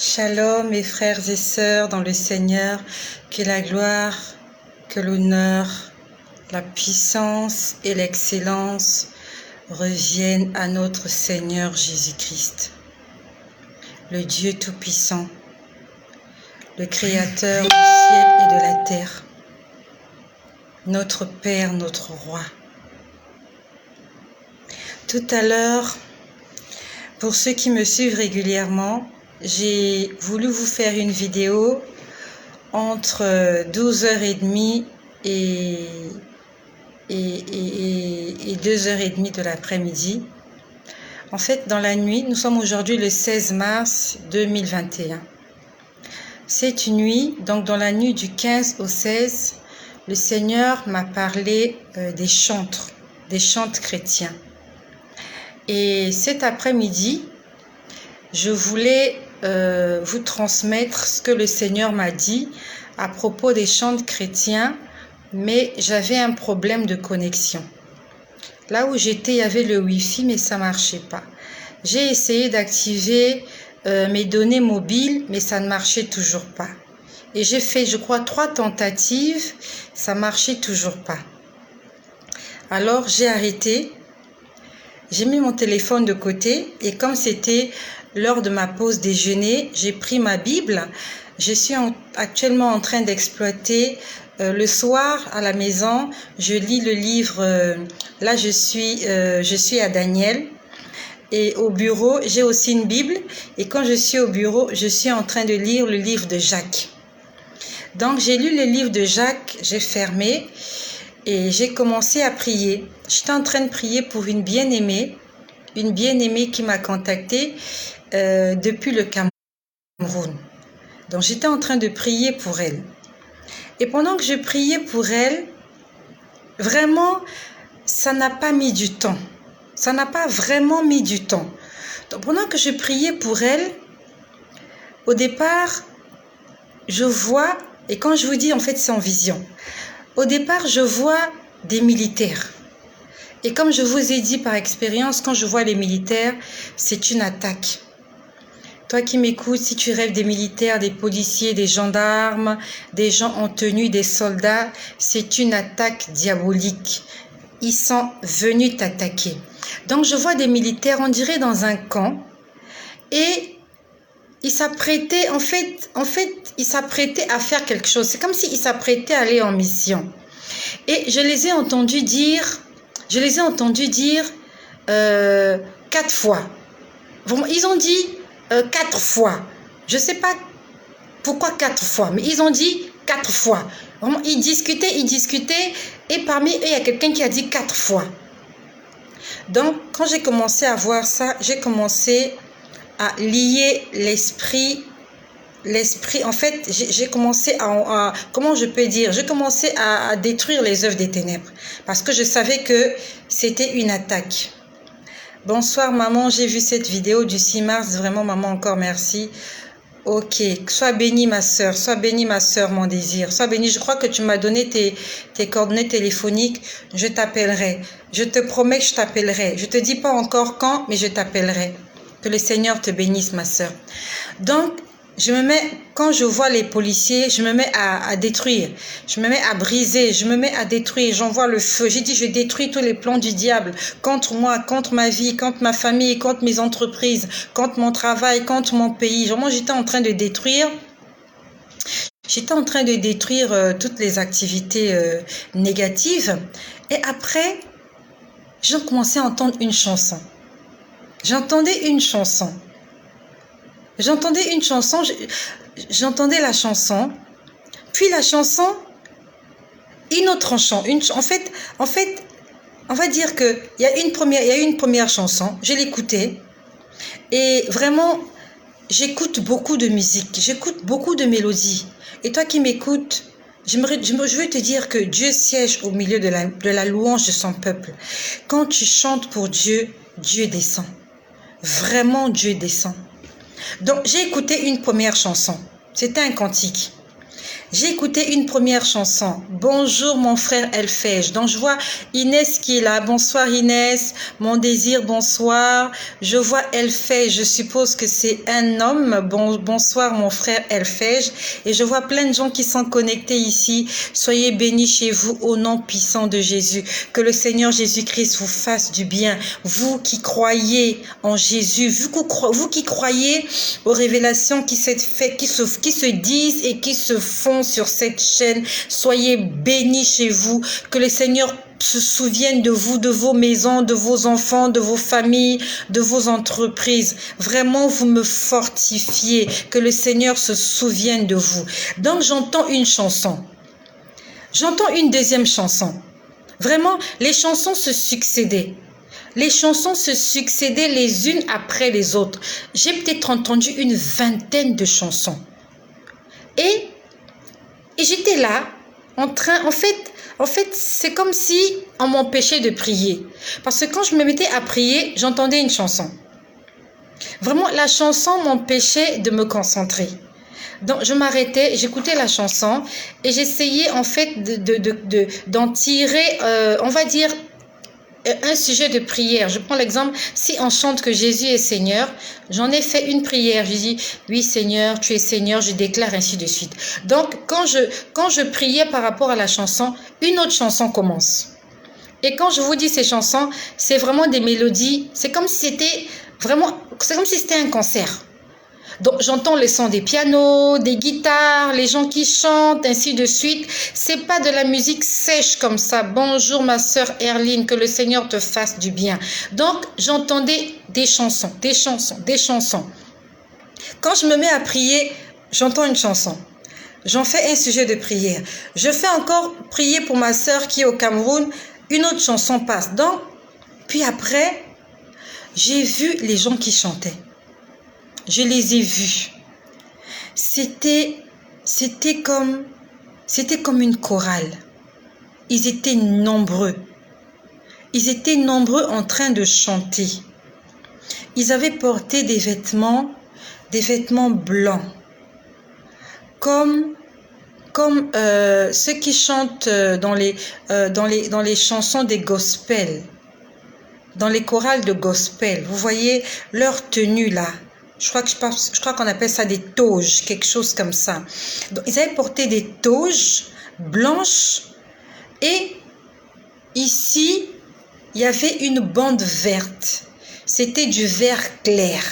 Shalom mes frères et sœurs dans le Seigneur, que la gloire, que l'honneur, la puissance et l'excellence reviennent à notre Seigneur Jésus-Christ, le Dieu Tout-Puissant, le Créateur du ciel et de la terre, notre Père, notre Roi. Tout à l'heure, pour ceux qui me suivent régulièrement, j'ai voulu vous faire une vidéo entre 12h30 et 2h30 de l'après-midi. En fait, dans la nuit, nous sommes aujourd'hui le 16 mars 2021. Cette nuit, donc dans la nuit du 15 au 16, le Seigneur m'a parlé des chantres chrétiens. Et cet après-midi, je voulais vous transmettre ce que le Seigneur m'a dit à propos des chantres chrétiens, mais j'avais un problème de connexion. Là où j'étais, il y avait le Wi-Fi, mais ça ne marchait pas. J'ai essayé d'activer mes données mobiles, mais ça ne marchait toujours pas. Et j'ai fait, je crois, 3 tentatives, ça ne marchait toujours pas. Alors, j'ai arrêté. J'ai mis mon téléphone de côté et comme c'était l'heure de ma pause déjeuner, j'ai pris ma Bible. Je suis actuellement en train d'exploiter le soir à la maison. Je lis le livre. Là, je suis à Daniel. Et au bureau, j'ai aussi une Bible. Et quand je suis au bureau, je suis en train de lire le livre de Jacques. Donc, j'ai lu le livre de Jacques, j'ai fermé. Et j'ai commencé à prier. J'étais en train de prier pour une bien-aimée qui m'a contactée depuis le Cameroun. Donc j'étais en train de prier pour elle. Et pendant que je priais pour elle, vraiment, ça n'a pas mis du temps. Ça n'a pas vraiment mis du temps. Donc pendant que je priais pour elle, au départ, je vois, et quand je vous dis en fait c'est en vision, au départ, je vois des militaires. Et comme je vous ai dit par expérience, quand je vois les militaires, c'est une attaque. Toi qui m'écoutes, si tu rêves des militaires, des policiers, des gendarmes, des gens en tenue, des soldats, c'est une attaque diabolique. Ils sont venus t'attaquer. Donc je vois des militaires, on dirait dans un camp, et ils s'apprêtaient, en fait, ils s'apprêtaient à faire quelque chose. C'est comme s'ils s'apprêtaient à aller en mission. Et je les ai entendus dire 4 fois. Bon, ils ont dit 4 fois. Je ne sais pas pourquoi 4 fois, mais ils ont dit 4 fois. Bon, ils discutaient, et parmi eux, il y a quelqu'un qui a dit 4 fois. Donc, quand j'ai commencé à voir ça, j'ai commencé à lier l'esprit, en fait, j'ai commencé à comment je peux dire, j'ai commencé à détruire les œuvres des ténèbres, parce que je savais que c'était une attaque. Bonsoir maman, j'ai vu cette vidéo du 6 mars, vraiment maman, encore merci. Ok, sois bénie ma soeur, mon désir, sois bénie. Je crois que tu m'as donné tes coordonnées téléphoniques, je t'appellerai, je te promets que je t'appellerai, je te dis pas encore quand, mais je t'appellerai. Que le Seigneur te bénisse ma soeur. Donc, quand je vois les policiers, je me mets à détruire, je me mets à briser, je me mets à détruire, j'envoie le feu. J'ai dit, je détruis tous les plans du diable contre moi, contre ma vie, contre ma famille, contre mes entreprises, contre mon travail, contre mon pays. Vraiment, j'étais en train de détruire. Toutes les activités négatives. Et après, j'ai commencé à entendre une chanson. J'entendais une chanson, j'entendais la chanson, puis la chanson, une autre chanson. En fait, on va dire qu'il y a une première chanson, je l'écoutais, et vraiment, j'écoute beaucoup de musique, j'écoute beaucoup de mélodies. Et toi qui m'écoutes, je veux te dire que Dieu siège au milieu de la louange de son peuple. Quand tu chantes pour Dieu, Dieu descend. Vraiment, Dieu descend. Donc, j'ai écouté une première chanson. C'était un cantique. J'ai écouté une première chanson. Bonjour mon frère Elfège. Donc je vois Inès qui est là. Bonsoir Inès. Mon désir, bonsoir. Je vois Elfège. Je suppose que c'est un homme. Bonsoir mon frère Elfège. Et je vois plein de gens qui sont connectés ici. Soyez bénis chez vous au nom puissant de Jésus. Que le Seigneur Jésus-Christ vous fasse du bien. Vous qui croyez en Jésus, vous qui croyez aux révélations qui se disent et qui se font sur cette chaîne, soyez bénis chez vous, que le Seigneur se souvienne de vous, de vos maisons, de vos enfants, de vos familles, de vos entreprises. Vraiment, vous me fortifiez, que le Seigneur se souvienne de vous. Donc, j'entends une chanson. J'entends une deuxième chanson. Vraiment, les chansons se succédaient. Les chansons se succédaient les unes après les autres. J'ai peut-être entendu une vingtaine de chansons. Et j'étais là, en fait, c'est comme si on m'empêchait de prier. Parce que quand je me mettais à prier, j'entendais une chanson. Vraiment, la chanson m'empêchait de me concentrer. Donc, je m'arrêtais, j'écoutais la chanson et j'essayais en fait d'en tirer, on va dire, un sujet de prière. Je prends l'exemple, si on chante que Jésus est Seigneur, j'en ai fait une prière. Je dis, oui Seigneur, tu es Seigneur, je déclare ainsi de suite. Donc, quand je priais par rapport à la chanson, une autre chanson commence. Et quand je vous dis ces chansons, c'est vraiment des mélodies, c'est comme si c'était un concert. Donc, j'entends les sons des pianos, des guitares, les gens qui chantent, ainsi de suite. C'est pas de la musique sèche comme ça. Bonjour ma sœur Erline, que le Seigneur te fasse du bien. Donc, j'entendais des chansons, des chansons, des chansons. Quand je me mets à prier, j'entends une chanson. J'en fais un sujet de prière. Je fais encore prier pour ma sœur qui est au Cameroun. Une autre chanson passe. Donc, puis après, j'ai vu les gens qui chantaient. Je les ai vus. C'était comme une chorale. Ils étaient nombreux. Ils étaient nombreux en train de chanter. Ils avaient porté des vêtements blancs. Comme ceux qui chantent dans les chansons des gospels, dans les chorales de gospel. Vous voyez leur tenue là. Je crois qu'on appelle ça des toges, quelque chose comme ça. Donc, ils avaient porté des toges blanches et ici, il y avait une bande verte. C'était du vert clair.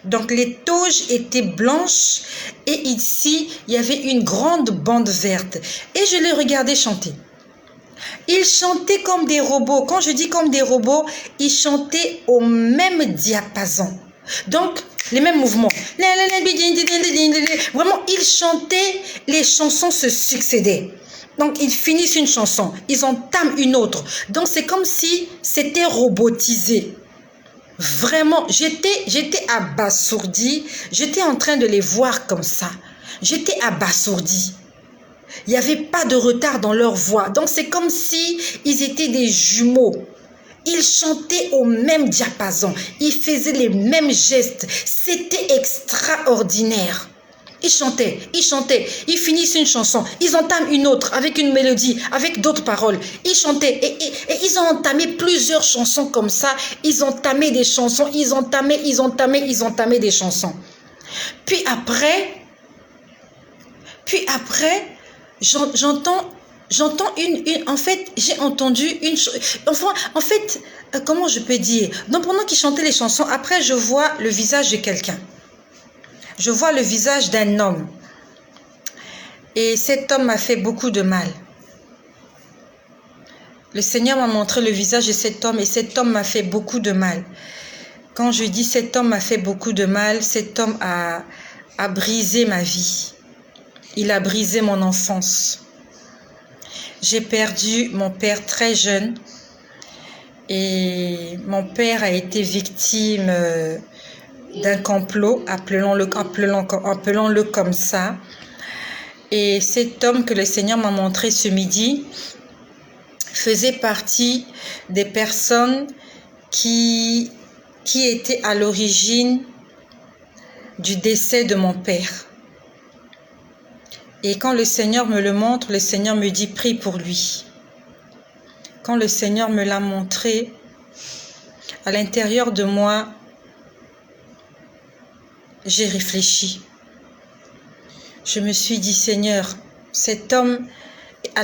Donc, les toges étaient blanches et ici, il y avait une grande bande verte. Et je les regardais chanter. Ils chantaient comme des robots. Quand je dis comme des robots, ils chantaient au même diapason. Donc, les mêmes mouvements. Vraiment, ils chantaient, les chansons se succédaient. Donc, ils finissent une chanson, ils entament une autre. Donc, c'est comme si c'était robotisé. Vraiment, j'étais abasourdie. J'étais en train de les voir comme ça. J'étais abasourdie. Il n'y avait pas de retard dans leur voix. Donc, c'est comme si ils étaient des jumeaux. Ils chantaient au même diapason. Ils faisaient les mêmes gestes. C'était extraordinaire. Ils chantaient. Ils finissent une chanson. Ils entament une autre avec une mélodie, avec d'autres paroles. Ils chantaient. Et ils ont entamé plusieurs chansons comme ça. Ils entamaient des chansons. Ils entamaient des chansons. Puis après, j'entends en fait, j'ai entendu une chose. Enfin, en fait, comment je peux dire? Donc, pendant qu'ils chantaient les chansons, après, je vois le visage de quelqu'un. Je vois le visage d'un homme. Et cet homme m'a fait beaucoup de mal. Le Seigneur m'a montré le visage de cet homme et cet homme m'a fait beaucoup de mal. Quand je dis cet homme m'a fait beaucoup de mal, cet homme a brisé ma vie. Il a brisé mon enfance. J'ai perdu mon père très jeune et mon père a été victime d'un complot, appelons-le comme ça. Et cet homme que le Seigneur m'a montré ce midi faisait partie des personnes qui étaient à l'origine du décès de mon père. Et quand le Seigneur me le montre, le Seigneur me dit, prie pour lui. Quand le Seigneur me l'a montré, à l'intérieur de moi, j'ai réfléchi. Je me suis dit, Seigneur, cet homme est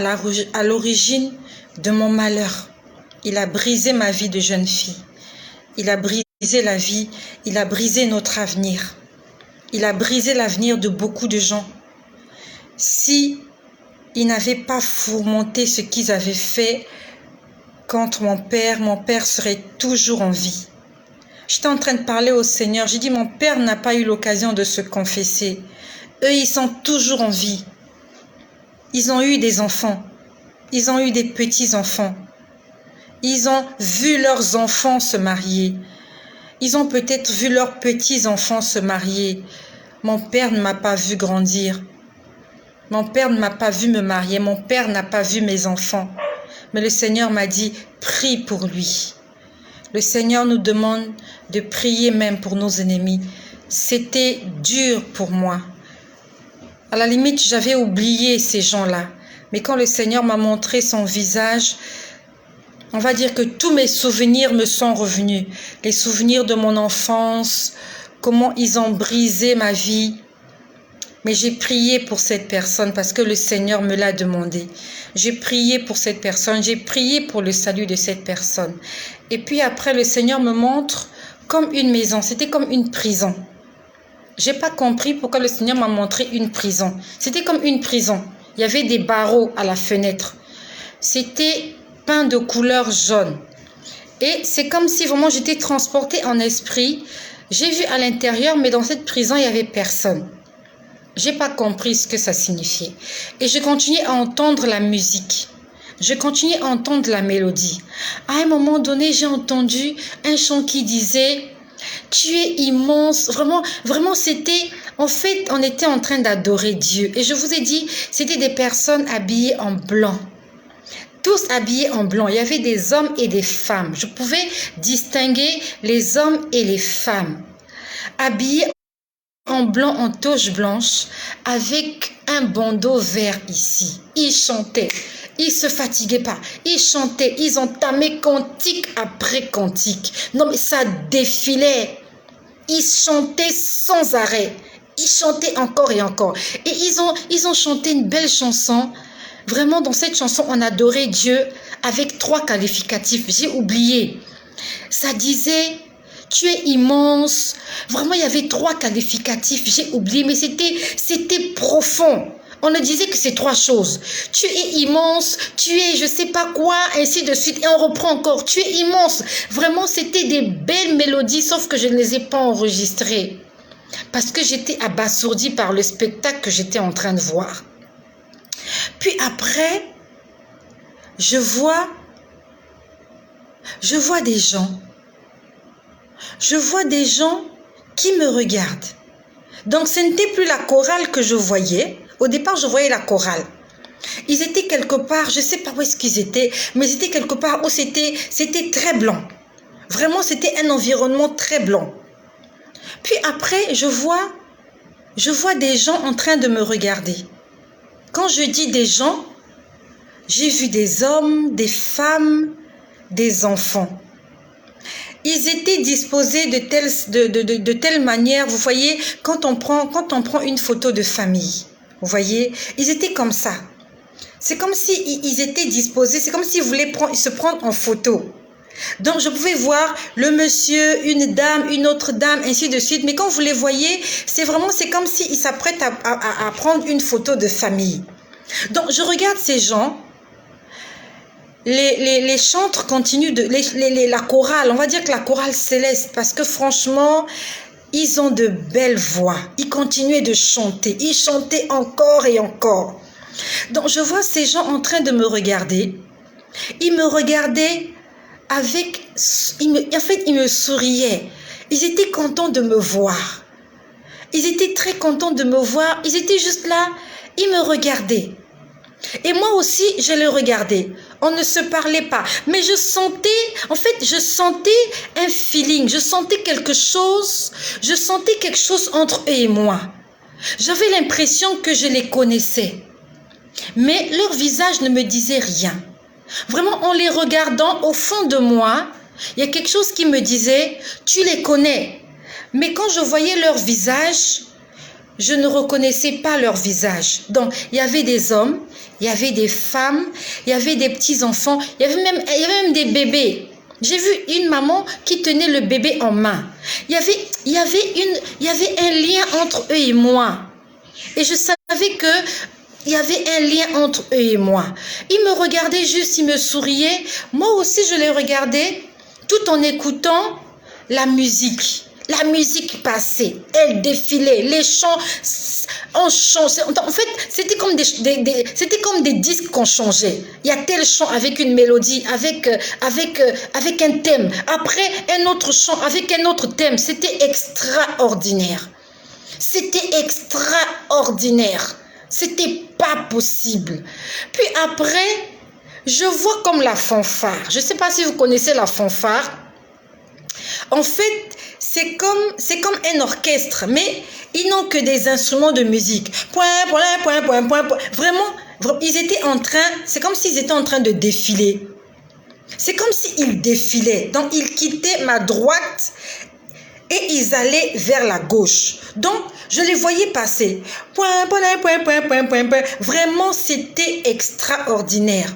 à l'origine de mon malheur. Il a brisé ma vie de jeune fille. Il a brisé la vie, il a brisé notre avenir. Il a brisé l'avenir de beaucoup de gens. Si ils n'avaient pas fourmenté ce qu'ils avaient fait contre mon père serait toujours en vie. J'étais en train de parler au Seigneur. J'ai dit, mon père n'a pas eu l'occasion de se confesser. Eux, ils sont toujours en vie. Ils ont eu des enfants. Ils ont eu des petits-enfants. Ils ont vu leurs enfants se marier. Ils ont peut-être vu leurs petits-enfants se marier. Mon père ne m'a pas vu grandir. Mon père ne m'a pas vu me marier. Mon père n'a pas vu mes enfants. Mais le Seigneur m'a dit, prie pour lui. Le Seigneur nous demande de prier même pour nos ennemis. C'était dur pour moi. À la limite, j'avais oublié ces gens-là. Mais quand le Seigneur m'a montré son visage, on va dire que tous mes souvenirs me sont revenus. Les souvenirs de mon enfance, comment ils ont brisé ma vie. Mais j'ai prié pour cette personne parce que le Seigneur me l'a demandé. J'ai prié pour cette personne, j'ai prié pour le salut de cette personne. Et puis après, le Seigneur me montre comme une maison, c'était comme une prison. J'ai pas compris pourquoi le Seigneur m'a montré une prison. C'était comme une prison. Il y avait des barreaux à la fenêtre. C'était peint de couleur jaune. Et c'est comme si vraiment j'étais transportée en esprit. J'ai vu à l'intérieur, mais dans cette prison, il n'y avait personne. J'ai pas compris ce que ça signifiait. Et je continuais à entendre la musique. Je continuais à entendre la mélodie. À un moment donné, j'ai entendu un chant qui disait « Tu es immense ». Vraiment, c'était... En fait, on était en train d'adorer Dieu. Et je vous ai dit, c'était des personnes habillées en blanc. Tous habillés en blanc. Il y avait des hommes et des femmes. Je pouvais distinguer les hommes et les femmes. Habillés en blanc, en toche blanche, avec un bandeau vert ici. Ils chantaient. Ils se fatiguaient pas. Ils chantaient. Ils entamaient cantique après cantique. Non, mais ça défilait. Ils chantaient sans arrêt. Ils chantaient encore et encore. Et ils ont chanté une belle chanson. Vraiment, dans cette chanson, on adorait Dieu avec 3 qualificatifs. J'ai oublié. Ça disait, tu es immense. Vraiment, il y avait 3 qualificatifs. J'ai oublié, mais c'était profond. On ne disait que ces 3 choses. Tu es immense, tu es je sais pas quoi, ainsi de suite. Et on reprend encore, tu es immense. Vraiment, c'était des belles mélodies, sauf que je ne les ai pas enregistrées. Parce que j'étais abasourdie par le spectacle que j'étais en train de voir. Puis après, je vois des gens. Je vois des gens qui me regardent. Donc, ce n'était plus la chorale que je voyais. Au départ, je voyais la chorale. Ils étaient quelque part, je ne sais pas où est-ce qu'ils étaient, mais ils étaient quelque part où c'était très blanc. Vraiment, c'était un environnement très blanc. Puis après, je vois des gens en train de me regarder. Quand je dis des gens, j'ai vu des hommes, des femmes, des enfants. Ils étaient disposés de telle manière, vous voyez, quand on prend une photo de famille, vous voyez, ils étaient comme ça. C'est comme s'ils étaient disposés, c'est comme s'ils voulaient se prendre en photo. Donc, je pouvais voir le monsieur, une dame, une autre dame, ainsi de suite. Mais quand vous les voyez, c'est comme s'ils s'apprêtent à prendre une photo de famille. Donc, je regarde ces gens. Les chantres continuent, la chorale, on va dire que la chorale céleste, parce que franchement, ils ont de belles voix. Ils continuaient de chanter. Ils chantaient encore et encore. Donc, je vois ces gens en train de me regarder. Ils me regardaient ils me souriaient. Ils étaient contents de me voir. Ils étaient très contents de me voir. Ils étaient juste là. Ils me regardaient. Et moi aussi, je les regardais. On ne se parlait pas. Mais je sentais un feeling. Je sentais quelque chose entre eux et moi. J'avais l'impression que je les connaissais. Mais leur visage ne me disait rien. Vraiment, en les regardant au fond de moi, il y a quelque chose qui me disait, tu les connais. Mais quand je voyais leur visage, je ne reconnaissais pas leur visage. Donc, il y avait des hommes, il y avait des femmes, il y avait des petits-enfants, il y avait même des bébés. J'ai vu une maman qui tenait le bébé en main. Il y avait un lien entre eux et moi. Et je savais que il y avait un lien entre eux et moi. Ils me regardaient juste, ils me souriaient. Moi aussi, je les regardais tout en écoutant la musique. La musique passait, elle défilait, les chants, on changeait. En fait, c'était comme des disques qu'on changeait. Il y a tel chant avec une mélodie, avec un thème. Après, un autre chant avec un autre thème. C'était extraordinaire. C'était extraordinaire. C'était pas possible. Puis après, je vois comme la fanfare. Je ne sais pas si vous connaissez la fanfare. En fait, c'est comme un orchestre, mais ils n'ont que des instruments de musique. Point, point, point, point, point, point. Vraiment, ils étaient en train, c'est comme s'ils étaient en train de défiler. C'est comme s'ils défilaient. Donc, ils quittaient ma droite et ils allaient vers la gauche. Donc, je les voyais passer. Point, point, point, point, point, point, point. Vraiment, c'était extraordinaire.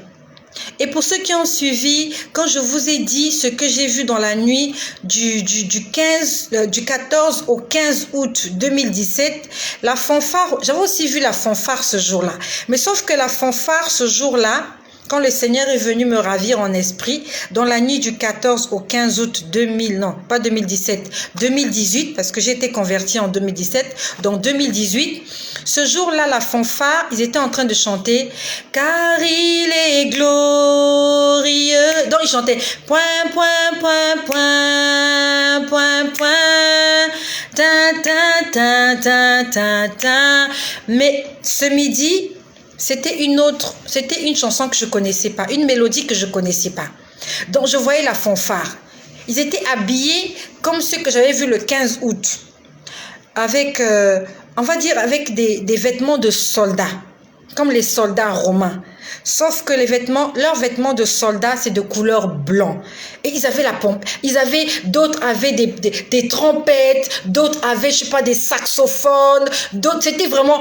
Et pour ceux qui ont suivi, quand je vous ai dit ce que j'ai vu dans la nuit du 14 au 15 août 2017, la fanfare, j'avais aussi vu la fanfare ce jour-là. Mais sauf que la fanfare ce jour-là, quand le Seigneur est venu me ravir en esprit, dans la nuit du 14 au 15 août 2018, parce que j'ai été convertie en 2017, donc 2018, ce jour-là, la fanfare, ils étaient en train de chanter « Car il est glorieux ». Donc, ils chantaient « Point, point, point, point, point, point, ta, ta, ta, ta, ta, ta ». Mais ce midi, c'était une chanson que je ne connaissais pas, une mélodie que je ne connaissais pas. Donc, je voyais la fanfare. Ils étaient habillés comme ceux que j'avais vus le 15 août, avec, on va dire, avec des vêtements de soldats, comme les soldats romains. Sauf que leurs vêtements de soldats, c'est de couleur blanc. Et ils avaient la pompe. D'autres avaient des trompettes, d'autres avaient, je sais pas, des saxophones, d'autres, c'était vraiment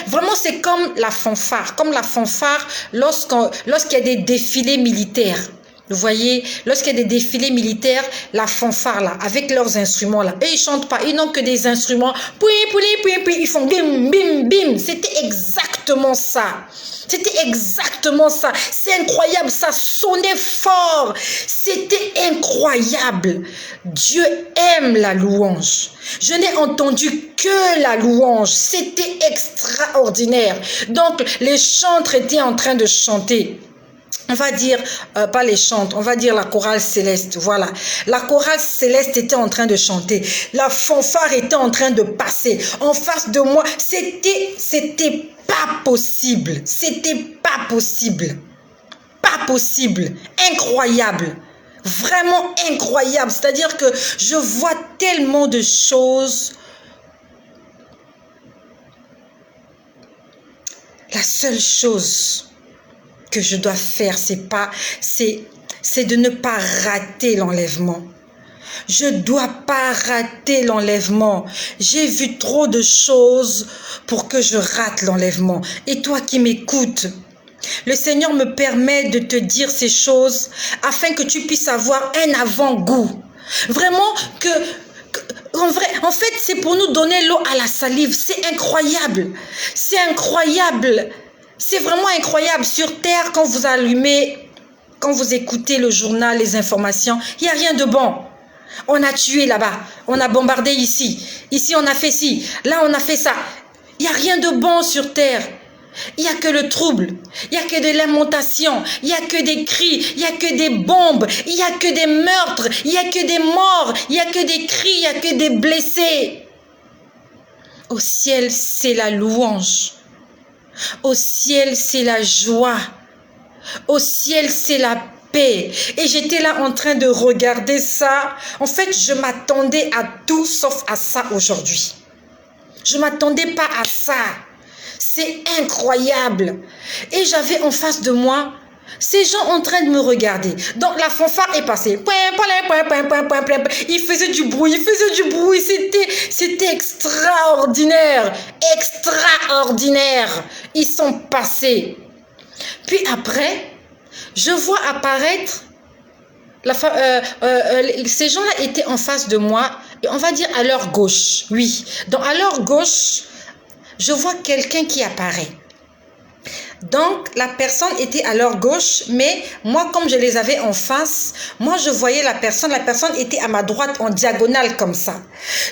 vraiment, c'est comme la fanfare. Comme la fanfare lorsqu'il y a des défilés militaires. Vous voyez, lorsqu'il y a des défilés militaires, la fanfare là, avec leurs instruments là, et ils chantent pas, ils n'ont que des instruments, ils font bim, bim, bim. C'était exactement ça. C'était exactement ça. C'est incroyable, ça sonnait fort. C'était incroyable. Dieu aime la louange. Je n'ai entendu que la louange. C'était extraordinaire. Donc, les chantres étaient en train de chanter. On va dire, pas les chantes, on va dire la chorale céleste, voilà. La chorale céleste était en train de chanter. La fanfare était en train de passer. En face de moi, c'était pas possible. C'était pas possible. Pas possible. Incroyable. Vraiment incroyable. C'est-à-dire que je vois tellement de choses. La seule chose que je dois faire, c'est de ne pas rater l'enlèvement. Je ne dois pas rater l'enlèvement. J'ai vu trop de choses pour que je rate l'enlèvement. Et toi qui m'écoutes, le Seigneur me permet de te dire ces choses afin que tu puisses avoir un avant-goût. Vraiment en fait, c'est pour nous donner l'eau à la salive. C'est incroyable. C'est incroyable. C'est vraiment incroyable. Sur Terre, quand vous écoutez le journal, les informations, il n'y a rien de bon. On a tué là-bas, on a bombardé ici. Ici, on a fait ci. Là, on a fait ça. Il n'y a rien de bon sur Terre. Il n'y a que le trouble. Il n'y a que des lamentations. Il n'y a que des cris. Il n'y a que des bombes. Il n'y a que des meurtres. Il n'y a que des morts. Il n'y a que des cris. Il n'y a que des blessés. Au ciel, c'est la louange. Au ciel, c'est la joie. Au ciel, c'est la paix. Et j'étais là en train de regarder ça. En fait, je m'attendais à tout sauf à ça aujourd'hui. Je ne m'attendais pas à ça. C'est incroyable. Et j'avais en face de moi ces gens en train de me regarder. Donc la fanfare est passée. Il faisait du bruit, C'était extraordinaire. Extraordinaire. Ils sont passés. Puis après, je vois apparaître, ces gens-là étaient en face de moi, et on va dire à leur gauche. Oui. Donc à leur gauche, je vois quelqu'un qui apparaît. Donc, la personne était à leur gauche, mais moi, comme je les avais en face, moi, je voyais la personne était à ma droite en diagonale comme ça.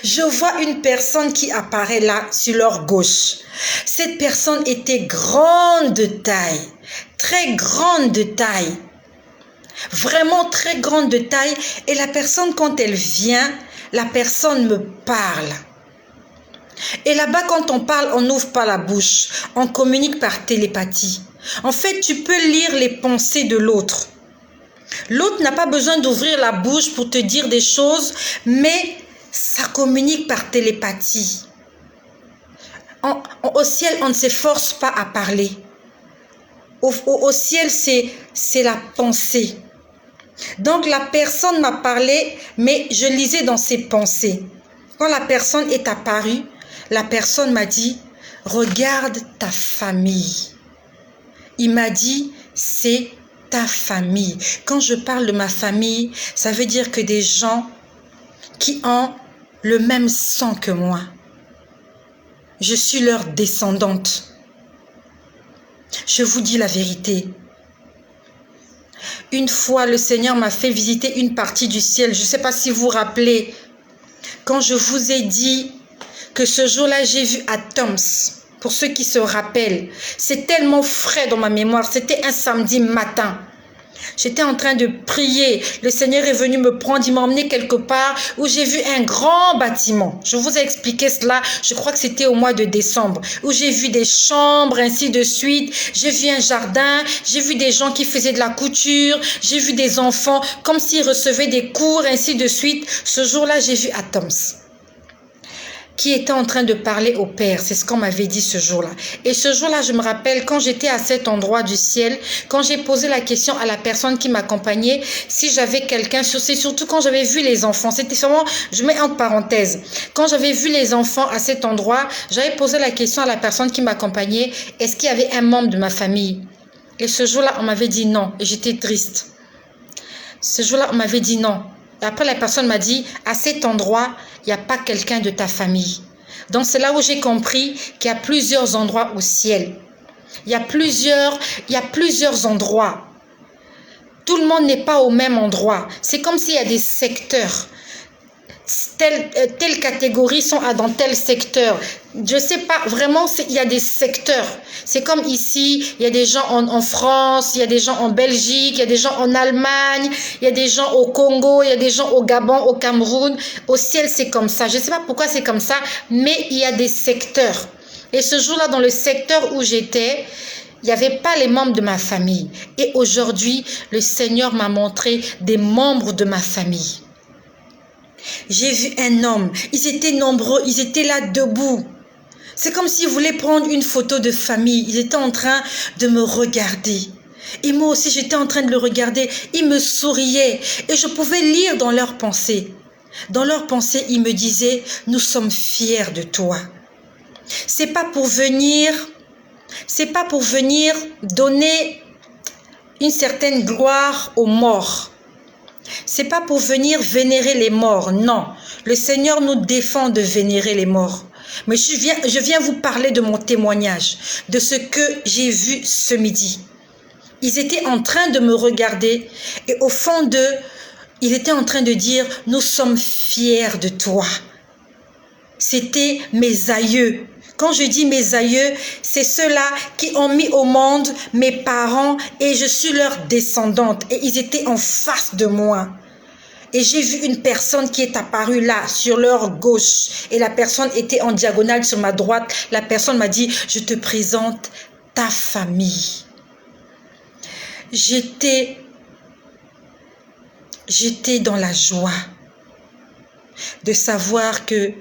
Je vois une personne qui apparaît là, sur leur gauche. Cette personne était grande de taille, très grande de taille, vraiment très grande de taille. Et la personne, quand elle vient, la personne me parle. Et là-bas, quand on parle, on n'ouvre pas la bouche. On communique par télépathie. En fait, tu peux lire les pensées de l'autre. L'autre n'a pas besoin d'ouvrir la bouche pour te dire des choses, mais ça communique par télépathie. Au ciel, on ne s'efforce pas à parler. Au ciel, c'est la pensée. Donc, la personne m'a parlé, mais je lisais dans ses pensées. Quand la personne est apparue, la personne m'a dit, regarde ta famille. Il m'a dit, c'est ta famille. Quand je parle de ma famille, ça veut dire que des gens qui ont le même sang que moi. Je suis leur descendante. Je vous dis la vérité. Une fois, le Seigneur m'a fait visiter une partie du ciel. Je ne sais pas si vous vous rappelez, quand je vous ai dit que ce jour-là, j'ai vu Atoms. Pour ceux qui se rappellent, c'est tellement frais dans ma mémoire. C'était un samedi matin. J'étais en train de prier. Le Seigneur est venu me prendre. Il m'a emmené quelque part où j'ai vu un grand bâtiment. Je vous ai expliqué cela. Je crois que c'était au mois de décembre. Où j'ai vu des chambres, ainsi de suite. J'ai vu un jardin. J'ai vu des gens qui faisaient de la couture. J'ai vu des enfants comme s'ils recevaient des cours, ainsi de suite. Ce jour-là, j'ai vu Atoms qui était en train de parler au Père. C'est ce qu'on m'avait dit ce jour-là. Et ce jour-là, je me rappelle, quand j'étais à cet endroit du ciel, quand j'ai posé la question à la personne qui m'accompagnait, si j'avais quelqu'un, c'est surtout quand j'avais vu les enfants. C'était vraiment, je mets entre parenthèses, quand j'avais vu les enfants à cet endroit, j'avais posé la question à la personne qui m'accompagnait, est-ce qu'il y avait un membre de ma famille? Et ce jour-là, on m'avait dit non. Et j'étais triste. Ce jour-là, on m'avait dit non. Et après, la personne m'a dit, à cet endroit, il n'y a pas quelqu'un de ta famille. Donc, c'est là où j'ai compris qu'il y a plusieurs endroits au ciel. Il y a plusieurs endroits. Tout le monde n'est pas au même endroit. C'est comme s'il y a des secteurs. Telle catégorie sont dans tel secteur. Je sais pas, vraiment, il y a des secteurs. C'est comme ici, il y a des gens en France, il y a des gens en Belgique, il y a des gens en Allemagne, il y a des gens au Congo, il y a des gens au Gabon, au Cameroun. Au ciel, c'est comme ça. Je sais pas pourquoi c'est comme ça, mais il y a des secteurs. Et ce jour-là, dans le secteur où j'étais, il n'y avait pas les membres de ma famille. Et aujourd'hui, le Seigneur m'a montré des membres de ma famille. J'ai vu un homme, ils étaient nombreux, ils étaient là debout. C'est comme s'ils voulaient prendre une photo de famille. Ils étaient en train de me regarder. Et moi aussi, j'étais en train de le regarder. Ils me souriaient et je pouvais lire dans leurs pensées. Dans leurs pensées, ils me disaient, nous sommes fiers de toi. C'est pas pour venir donner une certaine gloire aux morts. C'est pas pour venir vénérer les morts, non. Le Seigneur nous défend de vénérer les morts. Mais je viens vous parler de mon témoignage, de ce que j'ai vu ce midi. Ils étaient en train de me regarder et au fond d'eux, ils étaient en train de dire, nous sommes fiers de toi. C'était mes aïeux. Quand je dis mes aïeux, c'est ceux-là qui ont mis au monde mes parents et je suis leur descendante. Et ils étaient en face de moi. Et j'ai vu une personne qui est apparue là, sur leur gauche. Et la personne était en diagonale sur ma droite. La personne m'a dit, je te présente ta famille. J'étais dans la joie de savoir que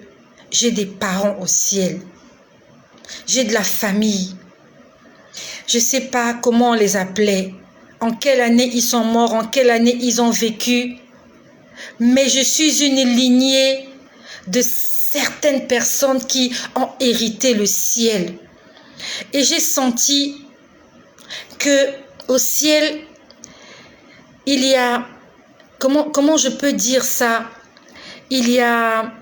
j'ai des parents au ciel. J'ai de la famille. Je ne sais pas comment on les appelait, en quelle année ils sont morts, en quelle année ils ont vécu. Mais je suis une lignée de certaines personnes qui ont hérité le ciel. Et j'ai senti que au ciel, il y a, comment je peux dire ça? Il y a,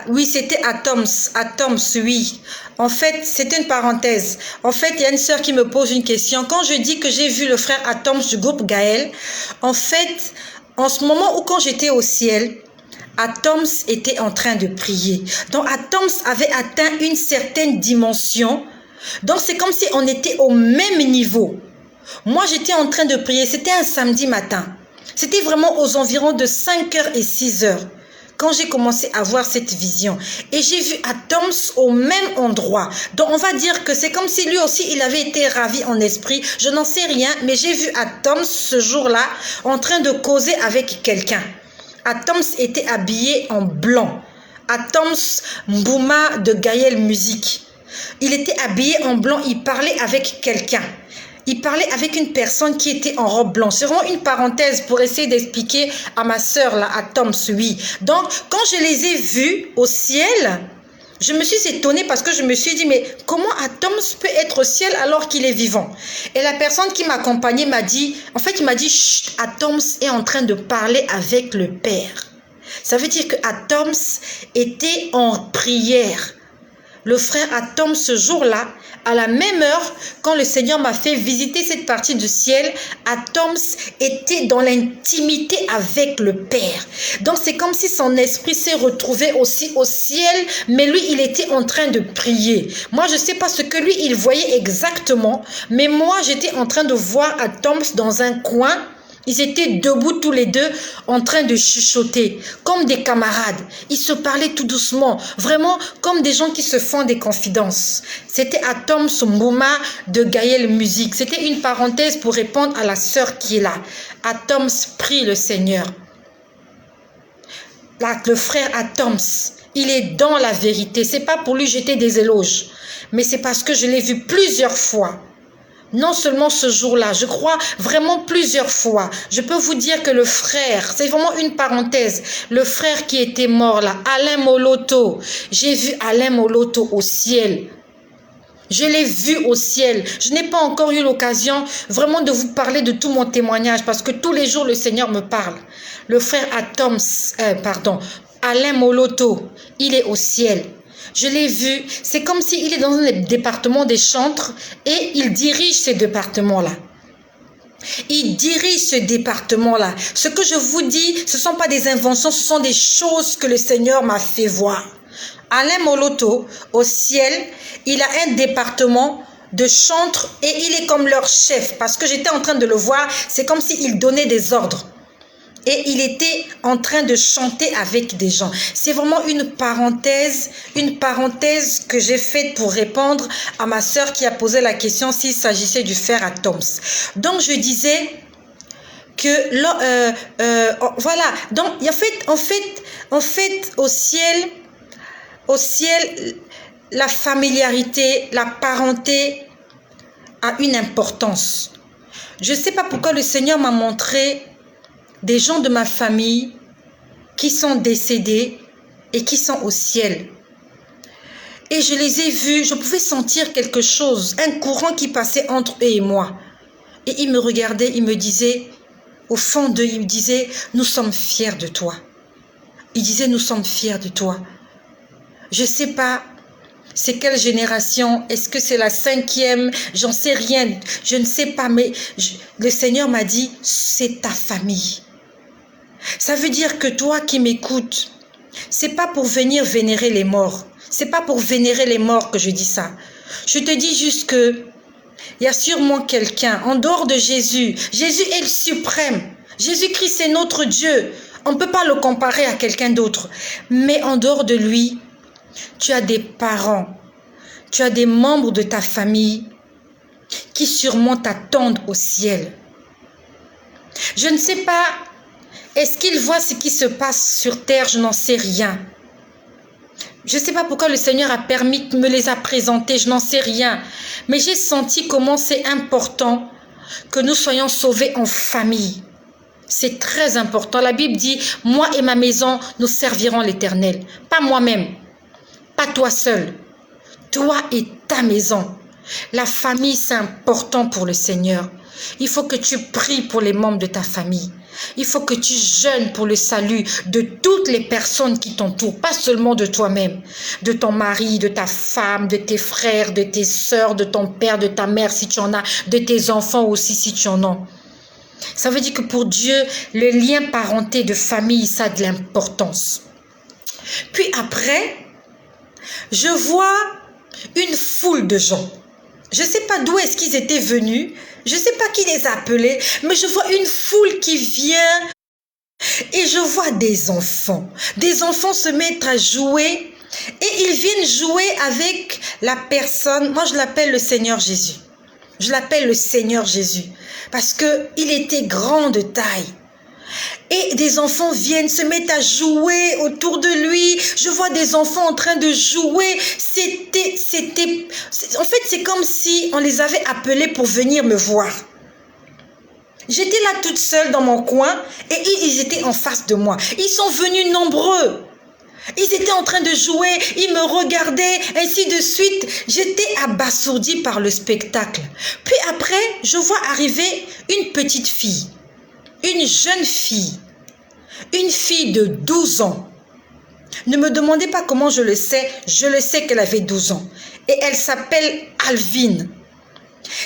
oui, c'était Atoms, oui. En fait, c'est une parenthèse. En fait, il y a une sœur qui me pose une question. Quand je dis que j'ai vu le frère Atoms du groupe Gaël, en fait, en ce moment où quand j'étais au ciel, Atoms était en train de prier. Donc, Atoms avait atteint une certaine dimension. Donc, c'est comme si on était au même niveau. Moi, j'étais en train de prier. C'était un samedi matin. C'était vraiment aux environs de 5h et 6h. Quand j'ai commencé à voir cette vision, et j'ai vu Atoms au même endroit. Donc on va dire que c'est comme si lui aussi il avait été ravi en esprit. Je n'en sais rien, mais j'ai vu Atoms ce jour-là en train de causer avec quelqu'un. Atoms était habillé en blanc. Atoms Mbouma de Gaël Musique. Il était habillé en blanc, il parlait avec quelqu'un. Il parlait avec une personne qui était en robe blanche. C'est vraiment une parenthèse pour essayer d'expliquer à ma sœur, là, à Tom, oui. Donc, quand je les ai vus au ciel, je me suis étonnée parce que je me suis dit, mais comment Atoms peut être au ciel alors qu'il est vivant? Et la personne qui m'accompagnait m'a dit, en fait, il m'a dit, chut, Atoms est en train de parler avec le Père. Ça veut dire que Atoms était en prière. Le frère Atoms, ce jour-là, à la même heure, quand le Seigneur m'a fait visiter cette partie du ciel, Atoms était dans l'intimité avec le Père. Donc, c'est comme si son esprit s'est retrouvé aussi au ciel, mais lui, il était en train de prier. Moi, je ne sais pas ce que lui, il voyait exactement, mais moi, j'étais en train de voir Atoms dans un coin. Ils étaient debout tous les deux en train de chuchoter, comme des camarades. Ils se parlaient tout doucement, vraiment comme des gens qui se font des confidences. C'était Atoms Mbouma de Gaël Musique. C'était une parenthèse pour répondre à la sœur qui est là. Atoms prie le Seigneur. Là, le frère Atoms, il est dans la vérité. C'est pas pour lui jeter des éloges, mais c'est parce que je l'ai vu plusieurs fois. Non seulement ce jour-là, je crois vraiment plusieurs fois. Je peux vous dire que le frère, c'est vraiment une parenthèse, le frère qui était mort là, Alain Moloto, j'ai vu Alain Moloto au ciel. Je l'ai vu au ciel. Je n'ai pas encore eu l'occasion vraiment de vous parler de tout mon témoignage parce que tous les jours le Seigneur me parle. Le frère Alain Moloto, il est au ciel. Je l'ai vu, c'est comme s'il est dans un département des chantres et il dirige ce département-là. Il dirige ce département-là. Ce que je vous dis, ce ne sont pas des inventions, ce sont des choses que le Seigneur m'a fait voir. Alain Moloto, au ciel, il a un département de chantres et il est comme leur chef. Parce que j'étais en train de le voir, c'est comme s'il donnait des ordres. Et il était en train de chanter avec des gens. C'est vraiment une parenthèse que j'ai faite pour répondre à ma sœur qui a posé la question s'il s'agissait du frère Atoms. Donc, je disais que, voilà. Donc, en fait, au ciel, la familiarité, la parenté a une importance. Je ne sais pas pourquoi le Seigneur m'a montré des gens de ma famille qui sont décédés et qui sont au ciel. Et je les ai vus, je pouvais sentir quelque chose, un courant qui passait entre eux et moi. Et ils me regardaient, ils me disaient, au fond d'eux, ils me disaient, nous sommes fiers de toi. Ils disaient, nous sommes fiers de toi. Je ne sais pas, c'est quelle génération, est-ce que c'est la 5e, j'en sais rien, je ne sais pas, mais le Seigneur m'a dit, c'est ta famille. Ça veut dire que toi qui m'écoutes, c'est pas pour venir vénérer les morts. C'est pas pour vénérer les morts que je dis ça. Je te dis juste que il y a sûrement quelqu'un en dehors de Jésus. Jésus est le suprême. Jésus-Christ est notre Dieu. On ne peut pas le comparer à quelqu'un d'autre. Mais en dehors de lui, tu as des parents, tu as des membres de ta famille qui sûrement t'attendent au ciel. Je ne sais pas Est-ce qu'il voit ce qui se passe sur terre? Je n'en sais rien. Je ne sais pas pourquoi le Seigneur a permis de me les a présentés, je n'en sais rien. Mais j'ai senti comment c'est important que nous soyons sauvés en famille. C'est très important. La Bible dit, moi et ma maison, nous servirons l'Éternel. Pas moi-même, pas toi seul. Toi et ta maison. La famille, c'est important pour le Seigneur. Il faut que tu pries pour les membres de ta famille. Il faut que tu jeûnes pour le salut de toutes les personnes qui t'entourent, pas seulement de toi-même, de ton mari, de ta femme, de tes frères, de tes sœurs, de ton père, de ta mère si tu en as, de tes enfants aussi si tu en as. Ça veut dire que pour Dieu, le lien parenté de famille, ça a de l'importance. Puis après, je vois une foule de gens. Je ne sais pas d'où est-ce qu'ils étaient venus. Je ne sais pas qui les a appelés, mais je vois une foule qui vient et je vois des enfants. Des enfants se mettent à jouer et ils viennent jouer avec la personne. Moi, je l'appelle le Seigneur Jésus. Je l'appelle le Seigneur Jésus parce qu'il était grand de taille. Et des enfants viennent se mettre à jouer autour de lui. Je vois des enfants en train de jouer. En fait, c'est comme si on les avait appelés pour venir me voir. J'étais là toute seule dans mon coin et ils étaient en face de moi. Ils sont venus nombreux. Ils étaient en train de jouer, ils me regardaient, ainsi de suite. J'étais abasourdie par le spectacle. Puis après, je vois arriver une petite fille. Une jeune fille, une fille de 12 ans. Ne me demandez pas comment je le sais qu'elle avait 12 ans. Et elle s'appelle Alvin.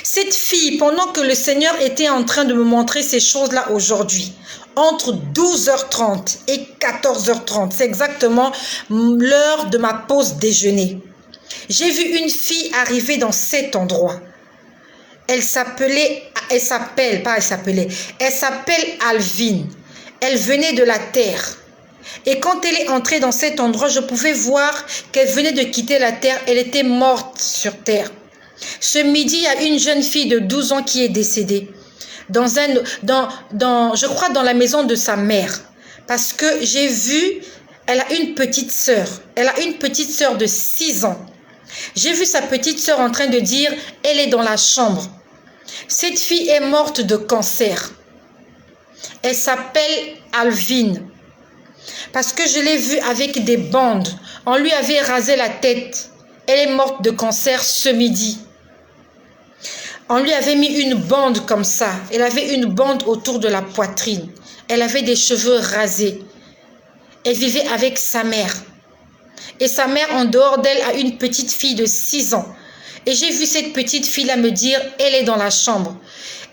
Cette fille, pendant que le Seigneur était en train de me montrer ces choses-là aujourd'hui, entre 12h30 et 14h30, c'est exactement l'heure de ma pause déjeuner. J'ai vu une fille arriver dans cet endroit. Elle s'appelle Alvin. Elle venait de la terre. Et quand elle est entrée dans cet endroit, je pouvais voir qu'elle venait de quitter la terre. Elle était morte sur terre. Ce midi, il y a une jeune fille de 12 ans qui est décédée. Je crois dans la maison de sa mère. Parce que j'ai vu, elle a une petite sœur. Elle a une petite sœur de 6 ans. J'ai vu sa petite sœur en train de dire, elle est dans la chambre. Cette fille est morte de cancer. Elle s'appelle Alvin. Parce que je l'ai vue avec des bandes. On lui avait rasé la tête. Elle est morte de cancer ce midi. On lui avait mis une bande comme ça. Elle avait une bande autour de la poitrine. Elle avait des cheveux rasés. Elle vivait avec sa mère. Et sa mère, en dehors d'elle, a une petite fille de 6 ans. Et j'ai vu cette petite fille-là me dire, elle est dans la chambre.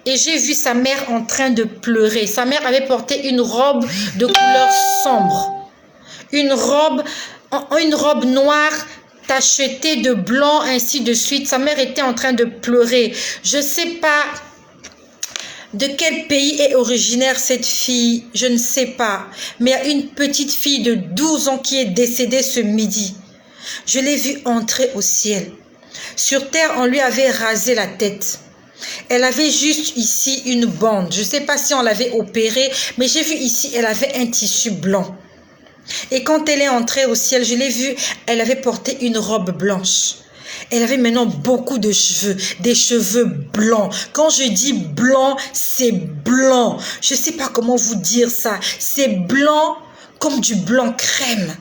Et j'ai vu sa mère en train de pleurer. Sa mère avait porté une robe de couleur sombre. Une robe noire tachetée de blanc, ainsi de suite. Sa mère était en train de pleurer. Je ne sais pas de quel pays est originaire cette fille. Je ne sais pas. Mais il y a une petite fille de 12 ans qui est décédée ce midi. Je l'ai vue entrer au ciel. Sur terre, on lui avait rasé la tête. Elle avait juste ici une bande. Je ne sais pas si on l'avait opérée, mais j'ai vu ici, elle avait un tissu blanc. Et quand elle est entrée au ciel, je l'ai vue, elle avait porté une robe blanche. Elle avait maintenant beaucoup de cheveux, des cheveux blancs. Quand je dis blanc, c'est blanc. Je ne sais pas comment vous dire ça. C'est blanc comme du blanc crème.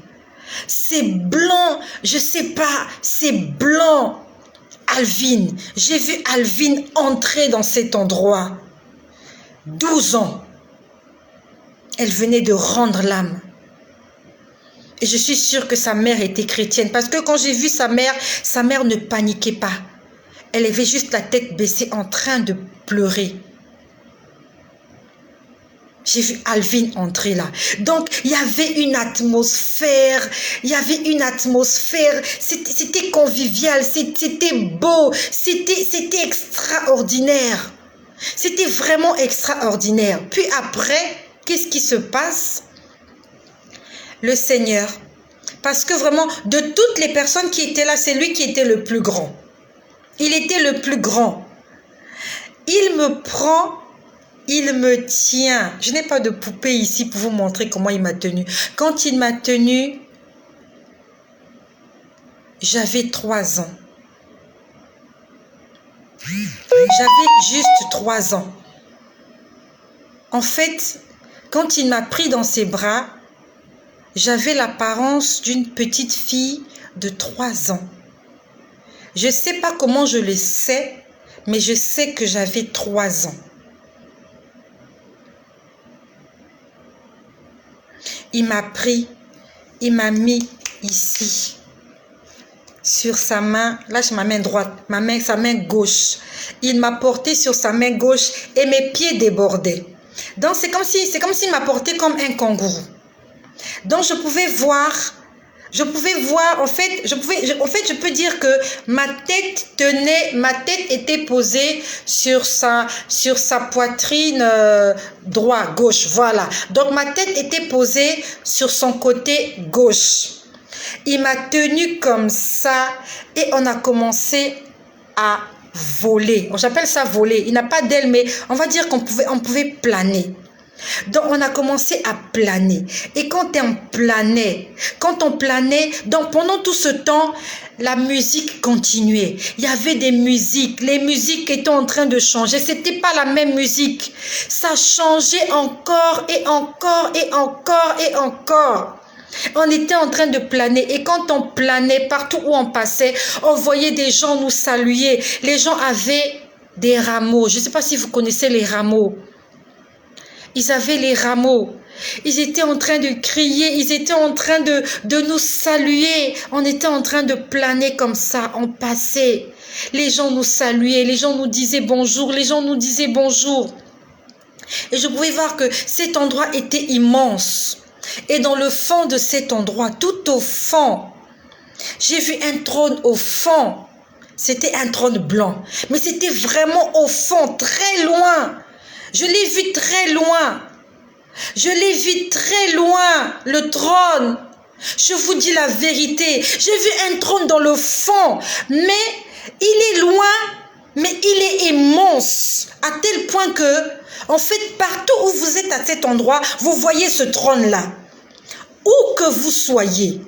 C'est blanc, je ne sais pas, c'est blanc. Alvin, j'ai vu Alvin entrer dans cet endroit. 12 ans. Elle venait de rendre l'âme. Et je suis sûre que sa mère était chrétienne. Parce que quand j'ai vu sa mère ne paniquait pas. Elle avait juste la tête baissée en train de pleurer. J'ai vu Alvin entrer là. Donc, il y avait une atmosphère. C'était convivial. C'était beau. C'était extraordinaire. C'était vraiment extraordinaire. Puis après, qu'est-ce qui se passe? Le Seigneur. Parce que vraiment, de toutes les personnes qui étaient là, c'est lui qui était le plus grand. Il était le plus grand. Il me prend il me tient. Je n'ai pas de poupée ici pour vous montrer comment il m'a tenu. Quand il m'a tenu, j'avais 3 ans. J'avais juste 3 ans. En fait, quand il m'a pris dans ses bras, j'avais l'apparence d'une petite fille de 3 ans. Je ne sais pas comment je le sais, mais je sais que j'avais 3 ans. Il m'a pris, il m'a mis ici, sur sa main, là c'est ma main droite, sa main gauche. Il m'a porté sur sa main gauche et mes pieds débordaient. Donc c'est comme s'il m'a porté comme un kangourou. Donc je pouvais voir, en fait, je peux dire que ma tête était posée sur sa poitrine gauche, voilà. Donc ma tête était posée sur son côté gauche. Il m'a tenu comme ça et on a commencé à voler. J'appelle ça voler. Il n'a pas d'aile, mais on va dire qu'on pouvait planer. Donc, on a commencé à planer. Et quand on planait, donc pendant tout ce temps, la musique continuait. Il y avait des musiques. Les musiques étaient en train de changer. C'était pas la même musique. Ça changeait encore et encore et encore et encore. On était en train de planer et quand on planait, partout où on passait, on voyait des gens nous saluer. Les gens avaient des rameaux. Je ne sais pas si vous connaissez les rameaux. Ils avaient les rameaux. Ils étaient en train de crier. Ils étaient en train de nous saluer. On était en train de planer comme ça. On passait. Les gens nous saluaient. Les gens nous disaient bonjour. Les gens nous disaient bonjour. Et je pouvais voir que cet endroit était immense. Et dans le fond de cet endroit, tout au fond, j'ai vu un trône au fond. C'était un trône blanc. Mais c'était vraiment au fond, très loin. Je l'ai vu très loin. Je l'ai vu très loin, le trône. Je vous dis la vérité. J'ai vu un trône dans le fond. Mais il est loin, mais il est immense. À tel point que, en fait, partout où vous êtes à cet endroit, vous voyez ce trône-là. Où que vous soyez.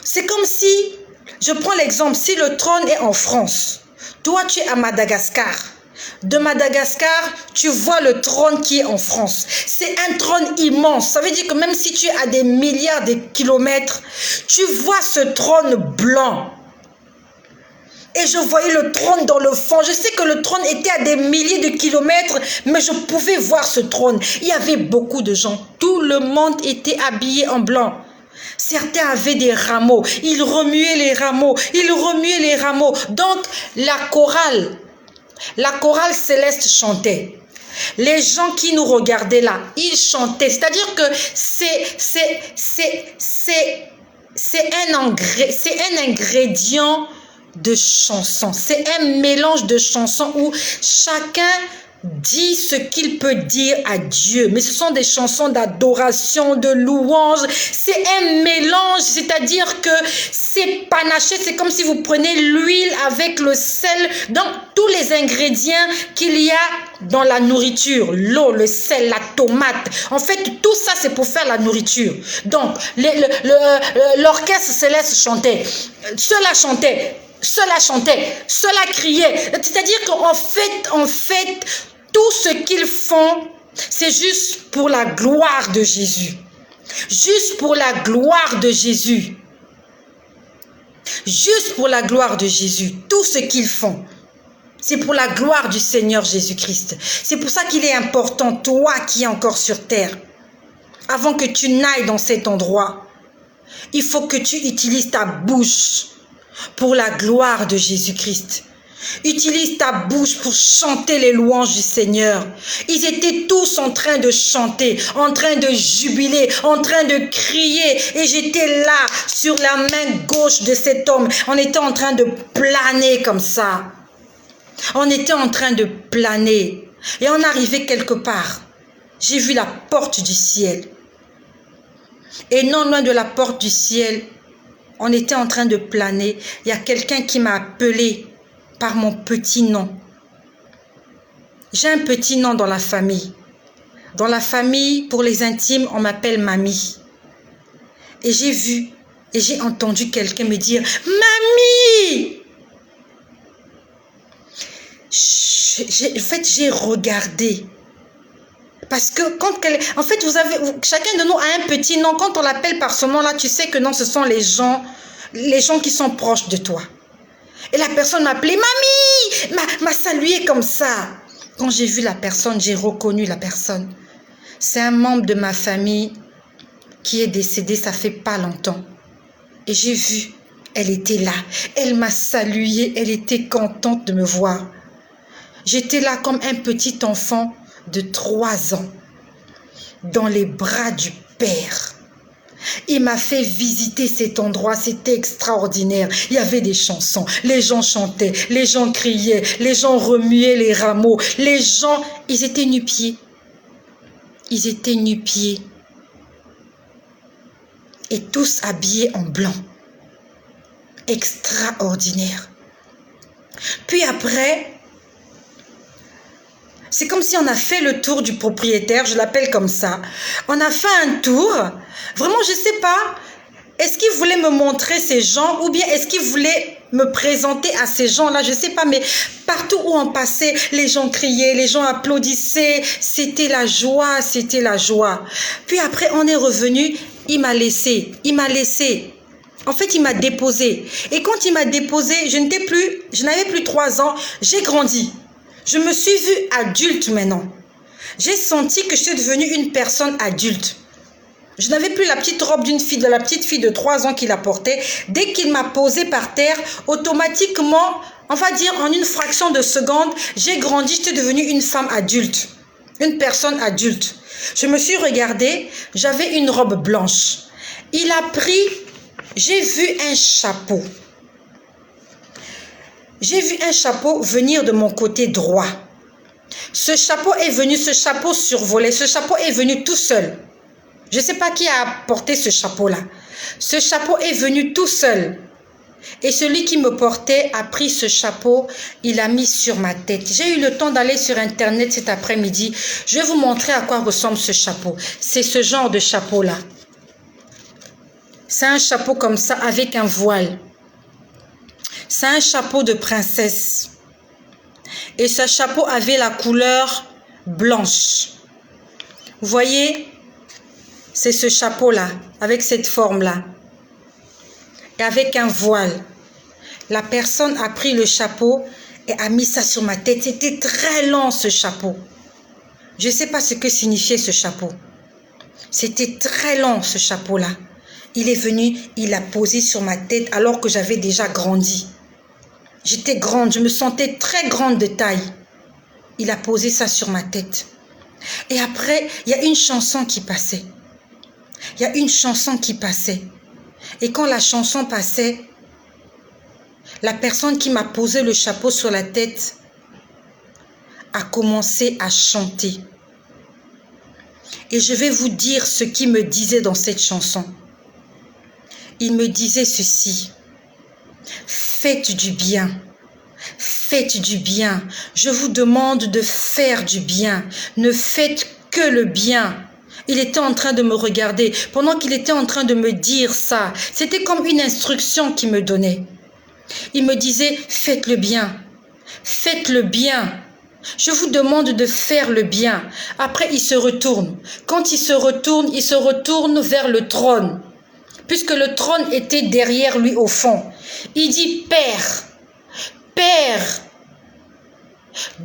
C'est comme si, je prends l'exemple, si le trône est en France, toi tu es à Madagascar. De Madagascar, tu vois le trône qui est en France. C'est un trône immense. Ça veut dire que même si tu es à des milliards de kilomètres, tu vois ce trône blanc. Et je voyais le trône dans le fond. Je sais que le trône était à des milliers de kilomètres, mais je pouvais voir ce trône. Il y avait beaucoup de gens. Tout le monde était habillé en blanc. Certains avaient des rameaux. Ils remuaient les rameaux. Ils remuaient les rameaux. Donc, la chorale céleste chantait. Les gens qui nous regardaient là, ils chantaient. C'est-à-dire que c'est un ingrédient de chansons. C'est un mélange de chansons où chacun dit ce qu'il peut dire à Dieu. Mais ce sont des chansons d'adoration, de louange. C'est un mélange, c'est-à-dire que c'est panaché. C'est comme si vous prenez l'huile avec le sel, donc tous les ingrédients qu'il y a dans la nourriture. L'eau, le sel, la tomate. En fait, tout ça, c'est pour faire la nourriture. Donc, l'orchestre céleste chantait. Cela chantait. Cela criait. C'est-à-dire qu'en fait, tout ce qu'ils font, c'est juste pour la gloire de Jésus. Juste pour la gloire de Jésus. Juste pour la gloire de Jésus. Tout ce qu'ils font, c'est pour la gloire du Seigneur Jésus-Christ. C'est pour ça qu'il est important, toi qui es encore sur terre, avant que tu n'ailles dans cet endroit, il faut que tu utilises ta bouche pour la gloire de Jésus-Christ. Utilise ta bouche pour chanter les louanges du Seigneur. Ils étaient tous en train de chanter, en train de jubiler, en train de crier. Et j'étais là, sur la main gauche de cet homme. On était en train de planer comme ça. On était en train de planer. Et on arrivait quelque part. J'ai vu la porte du ciel. Et non loin de la porte du ciel, on était en train de planer. Il y a quelqu'un qui m'a appelé par mon petit nom. J'ai un petit nom dans la famille. Dans la famille, pour les intimes, on m'appelle mamie. Et j'ai vu et j'ai entendu quelqu'un me dire « Mamie !» En fait, j'ai regardé. Parce que en fait, chacun de nous a un petit nom. Quand on l'appelle par ce nom-là, tu sais que non, ce sont les gens qui sont proches de toi. Et la personne m'a appelé « Mamie !» m'a salué comme ça. Quand j'ai vu la personne, j'ai reconnu la personne. C'est un membre de ma famille qui est décédé, ça fait pas longtemps. Et j'ai vu, elle était là. Elle m'a salué, elle était contente de me voir. J'étais là comme un petit enfant de 3 ans, dans les bras du Père. Il m'a fait visiter cet endroit, c'était extraordinaire. Il y avait des chansons, les gens chantaient, les gens criaient, les gens remuaient les rameaux. Les gens, ils étaient nu-pieds. Ils étaient nu-pieds. Et tous habillés en blanc. Extraordinaire. Puis après, c'est comme si on a fait le tour du propriétaire, je l'appelle comme ça. On a fait un tour. Vraiment, je ne sais pas, est-ce qu'il voulait me montrer ces gens ou bien est-ce qu'il voulait me présenter à ces gens-là, je ne sais pas, mais partout où on passait, les gens criaient, les gens applaudissaient, c'était la joie, c'était la joie. Puis après, on est revenu, il m'a laissé. En fait, il m'a déposé. Et quand il m'a déposé, je n'avais plus 3 ans, j'ai grandi. Je me suis vue adulte maintenant. J'ai senti que je suis devenue une personne adulte. Je n'avais plus la petite robe de la petite fille de 3 ans qu'il a portée. Dès qu'il m'a posée par terre, automatiquement, on va dire en une fraction de seconde, j'ai grandi, j'étais devenue une femme adulte. Une personne adulte. Je me suis regardée, j'avais une robe blanche. Il a pris, j'ai vu un chapeau. J'ai vu un chapeau venir de mon côté droit. Ce chapeau est venu, ce chapeau survolait, ce chapeau est venu tout seul. Je ne sais pas qui a porté ce chapeau-là. Ce chapeau est venu tout seul. Et celui qui me portait a pris ce chapeau, il l'a mis sur ma tête. J'ai eu le temps d'aller sur Internet cet après-midi. Je vais vous montrer à quoi ressemble ce chapeau. C'est ce genre de chapeau-là. C'est un chapeau comme ça avec un voile. C'est un chapeau de princesse. Et ce chapeau avait la couleur blanche. Vous voyez, c'est ce chapeau-là, avec cette forme-là. Et avec un voile. La personne a pris le chapeau et a mis ça sur ma tête. C'était très long ce chapeau. Je ne sais pas ce que signifiait ce chapeau. C'était très long ce chapeau-là. Il est venu, il l'a posé sur ma tête alors que j'avais déjà grandi. J'étais grande, je me sentais très grande de taille. Il a posé ça sur ma tête. Et après, il y a une chanson qui passait. Il y a une chanson qui passait. Et quand la chanson passait, la personne qui m'a posé le chapeau sur la tête a commencé à chanter. Et je vais vous dire ce qu'il me disait dans cette chanson. Il me disait ceci. Faites du bien. Faites du bien. Je vous demande de faire du bien. Ne faites que le bien. Il était en train de me regarder. Pendant qu'il était en train de me dire ça, c'était comme une instruction qu'il me donnait. Il me disait, faites le bien. Faites le bien. Je vous demande de faire le bien. Après, il se retourne. Quand il se retourne vers le trône. Puisque le trône était derrière lui au fond. Il dit, Père, Père,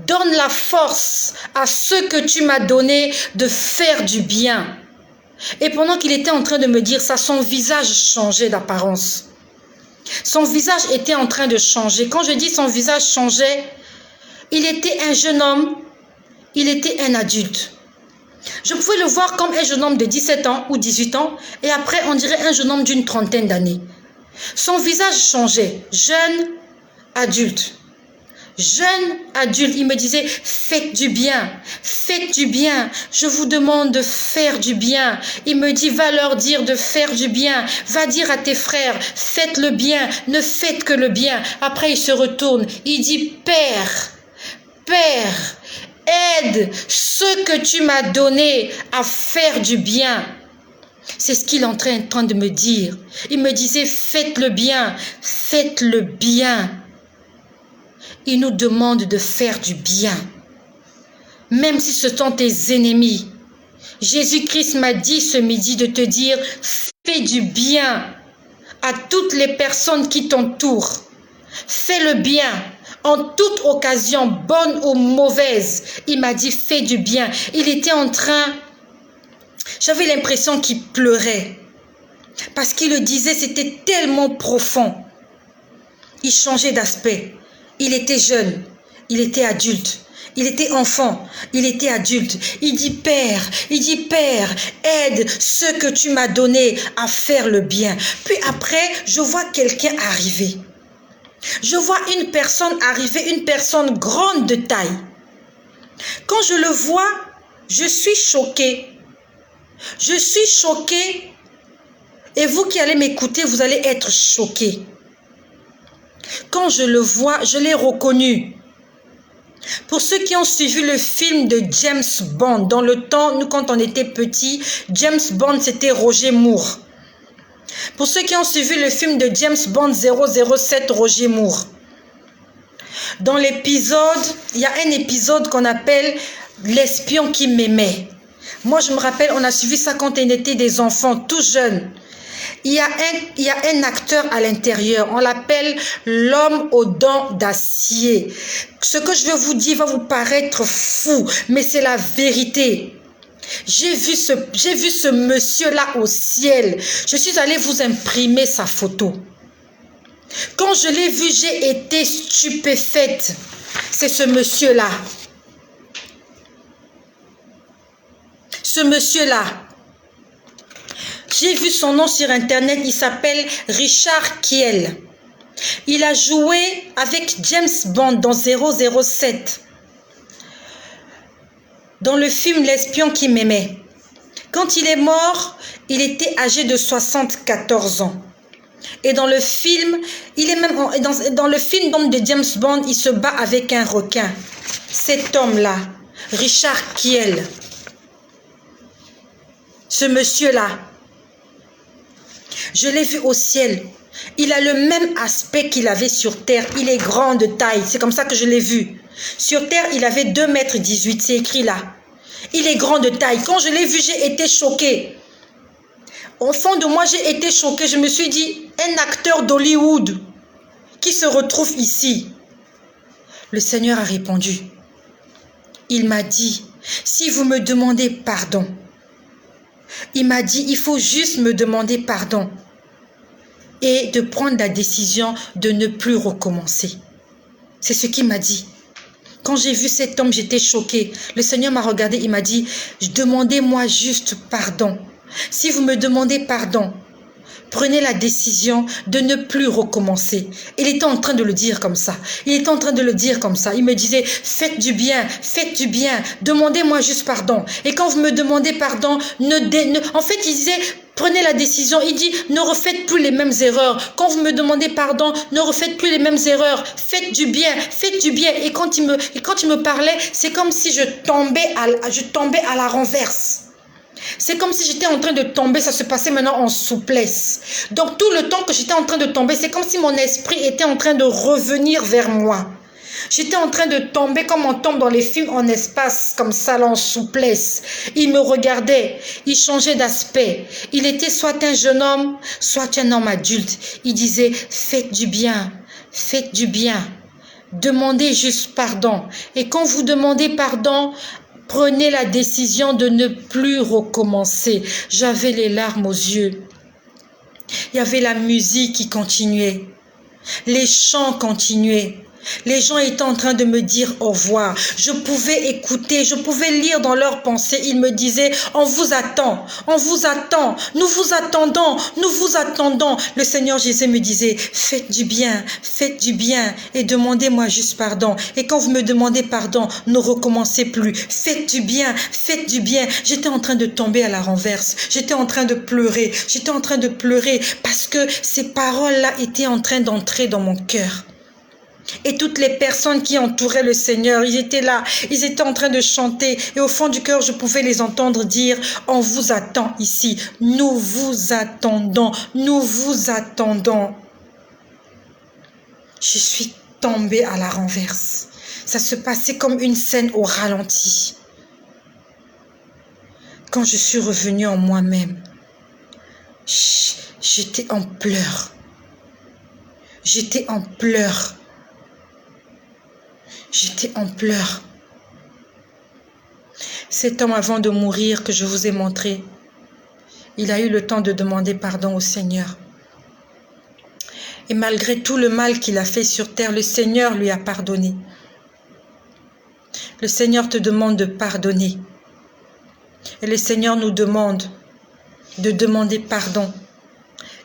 donne la force à ceux que tu m'as donné de faire du bien. Et pendant qu'il était en train de me dire ça, son visage changeait d'apparence. Son visage était en train de changer. Quand je dis son visage changeait, il était un jeune homme, il était un adulte. Je pouvais le voir comme un jeune homme de 17 ans ou 18 ans et après on dirait un jeune homme d'une trentaine d'années. Son visage changeait, jeune, adulte. Jeune adulte, il me disait, faites du bien, je vous demande de faire du bien. Il me dit, va leur dire de faire du bien, va dire à tes frères, faites le bien, ne faites que le bien. Après il se retourne, il dit, Père, Père, Aide ceux que tu m'as donnés à faire du bien. C'est ce qu'il est en train de me dire. Il me disait, faites le bien, faites le bien. Il nous demande de faire du bien, même si ce sont tes ennemis. Jésus-Christ m'a dit ce midi de te dire, fais du bien à toutes les personnes qui t'entourent. Fais le bien en toute occasion, bonne ou mauvaise. Il m'a dit, fais du bien. Il était en train, j'avais l'impression qu'il pleurait. Parce qu'il le disait, c'était tellement profond. Il changeait d'aspect. Il était jeune, il était adulte. Il était enfant, il était adulte. Il dit, Père, aide ceux que tu m'as donnés à faire le bien. Puis après, je vois quelqu'un arriver. Je vois une personne arriver, une personne grande de taille. Quand je le vois, je suis choquée. Je suis choquée. Et vous qui allez m'écouter, vous allez être choqués. Quand je le vois, je l'ai reconnu. Pour ceux qui ont suivi le film de James Bond, dans le temps, nous quand on était petits, James Bond c'était Roger Moore. Pour ceux qui ont suivi le film de James Bond 007 Roger Moore, dans l'épisode, il y a un épisode qu'on appelle l'espion qui m'aimait. Moi je me rappelle, on a suivi ça quand on était des enfants tout jeunes. Il y a un acteur à l'intérieur, on l'appelle l'homme aux dents d'acier. Ce que je vais vous dire va vous paraître fou, mais c'est la vérité. J'ai vu ce monsieur-là au ciel. Je suis allée vous imprimer sa photo. Quand je l'ai vu, j'ai été stupéfaite. C'est ce monsieur-là. Ce monsieur-là. J'ai vu son nom sur Internet, il s'appelle Richard Kiel. Il a joué avec James Bond dans 007. Dans le film L'espion qui m'aimait. Quand il est mort, il était âgé de 74 ans. Et dans le film, dans le film de James Bond, il se bat avec un requin. Cet homme-là, Richard Kiel. Ce monsieur-là. Je l'ai vu au ciel. Il a le même aspect qu'il avait sur terre. Il est grand de taille. C'est comme ça que je l'ai vu. Sur terre, il avait 2,18 m. C'est écrit là. Il est grand de taille. Quand je l'ai vu, j'ai été choquée. Au fond de moi, j'ai été choquée. Je me suis dit, un acteur d'Hollywood qui se retrouve ici. Le Seigneur a répondu. Il m'a dit, si vous me demandez pardon, il m'a dit, il faut juste me demander pardon et de prendre la décision de ne plus recommencer. C'est ce qu'il m'a dit. Quand j'ai vu cet homme, j'étais choquée. Le Seigneur m'a regardé, il m'a dit, demandez-moi juste pardon. Si vous me demandez pardon, prenez la décision de ne plus recommencer. Il était en train de le dire comme ça. Il était en train de le dire comme ça. Il me disait, faites du bien, demandez-moi juste pardon. Et quand vous me demandez pardon, en fait, il disait, prenez la décision. Il dit, ne refaites plus les mêmes erreurs. Quand vous me demandez pardon, ne refaites plus les mêmes erreurs. Faites du bien, faites du bien. Et quand il me parlait, c'est comme si je tombais à la renverse. C'est comme si j'étais en train de tomber, ça se passait maintenant en souplesse. Donc tout le temps que j'étais en train de tomber, c'est comme si mon esprit était en train de revenir vers moi. J'étais en train de tomber comme on tombe dans les films en espace, comme ça, là, en souplesse. Il me regardait, il changeait d'aspect. Il était soit un jeune homme, soit un homme adulte. Il disait, faites du bien, demandez juste pardon. Et quand vous demandez pardon, prenez la décision de ne plus recommencer. J'avais les larmes aux yeux. Il y avait la musique qui continuait. Les chants continuaient. Les gens étaient en train de me dire au revoir. Je pouvais écouter, je pouvais lire dans leurs pensées. Ils me disaient, on vous attend, nous vous attendons. Le Seigneur Jésus me disait, faites du bien et demandez-moi juste pardon. Et quand vous me demandez pardon, ne recommencez plus. Faites du bien. J'étais en train de tomber à la renverse. J'étais en train de pleurer parce que ces paroles-là étaient en train d'entrer dans mon cœur. Et toutes les personnes qui entouraient le Seigneur, ils étaient là, ils étaient en train de chanter. Et au fond du cœur, je pouvais les entendre dire, on vous attend ici, nous vous attendons, nous vous attendons. Je suis tombée à la renverse. Ça se passait comme une scène au ralenti. Quand je suis revenue en moi-même, j'étais en pleurs. J'étais en pleurs. J'étais en pleurs. Cet homme, avant de mourir, que je vous ai montré, il a eu le temps de demander pardon au Seigneur. Et malgré tout le mal qu'il a fait sur terre, le Seigneur lui a pardonné. Le Seigneur te demande de pardonner. Et le Seigneur nous demande de demander pardon.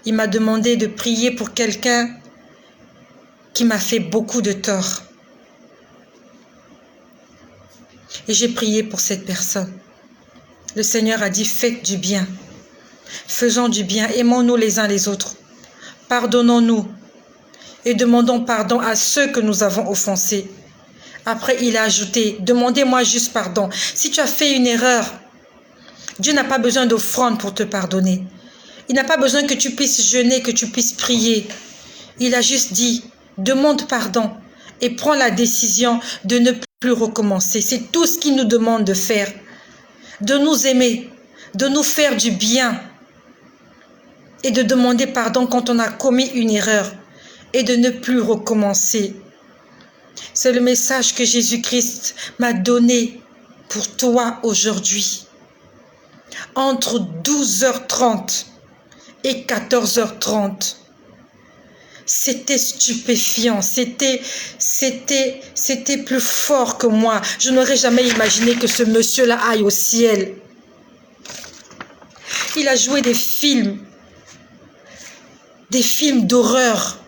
Il m'a demandé de prier pour quelqu'un qui m'a fait beaucoup de tort. Et j'ai prié pour cette personne. Le Seigneur a dit, faites du bien. Faisons du bien. Aimons-nous les uns les autres. Pardonnons-nous. Et demandons pardon à ceux que nous avons offensés. Après, il a ajouté, demandez-moi juste pardon. Si tu as fait une erreur, Dieu n'a pas besoin d'offrande pour te pardonner. Il n'a pas besoin que tu puisses jeûner, que tu puisses prier. Il a juste dit, demande pardon et prends la décision de ne plus recommencer. C'est tout ce qu'il nous demande de faire. De nous aimer, de nous faire du bien et de demander pardon quand on a commis une erreur et de ne plus recommencer. C'est le message que Jésus-Christ m'a donné pour toi aujourd'hui. Entre 12h30 et 14h30, c'était stupéfiant, c'était plus fort que moi. Je n'aurais jamais imaginé que ce monsieur-là aille au ciel. Il a joué des films d'horreur.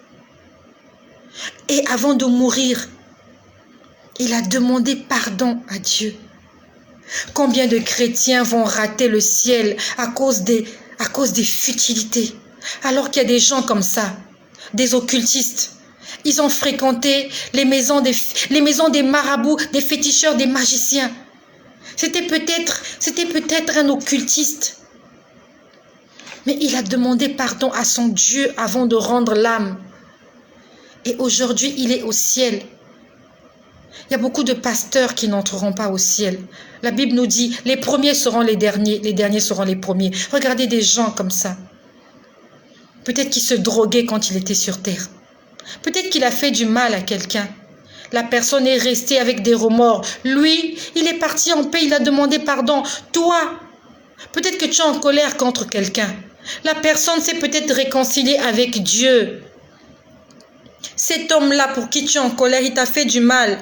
Et avant de mourir, il a demandé pardon à Dieu. Combien de chrétiens vont rater le ciel à cause des futilités? Alors qu'il y a des gens comme ça, des occultistes. Ils ont fréquenté les maisons des marabouts, des féticheurs, des magiciens. C'était peut-être un occultiste. Mais il a demandé pardon à son Dieu avant de rendre l'âme. Et aujourd'hui, il est au ciel. Il y a beaucoup de pasteurs qui n'entreront pas au ciel. La Bible nous dit, les premiers seront les derniers seront les premiers. Regardez des gens comme ça. Peut-être qu'il se droguait quand il était sur terre. Peut-être qu'il a fait du mal à quelqu'un. La personne est restée avec des remords. Lui, il est parti en paix, il a demandé pardon. Toi, peut-être que tu es en colère contre quelqu'un. La personne s'est peut-être réconciliée avec Dieu. Cet homme-là pour qui tu es en colère, il t'a fait du mal.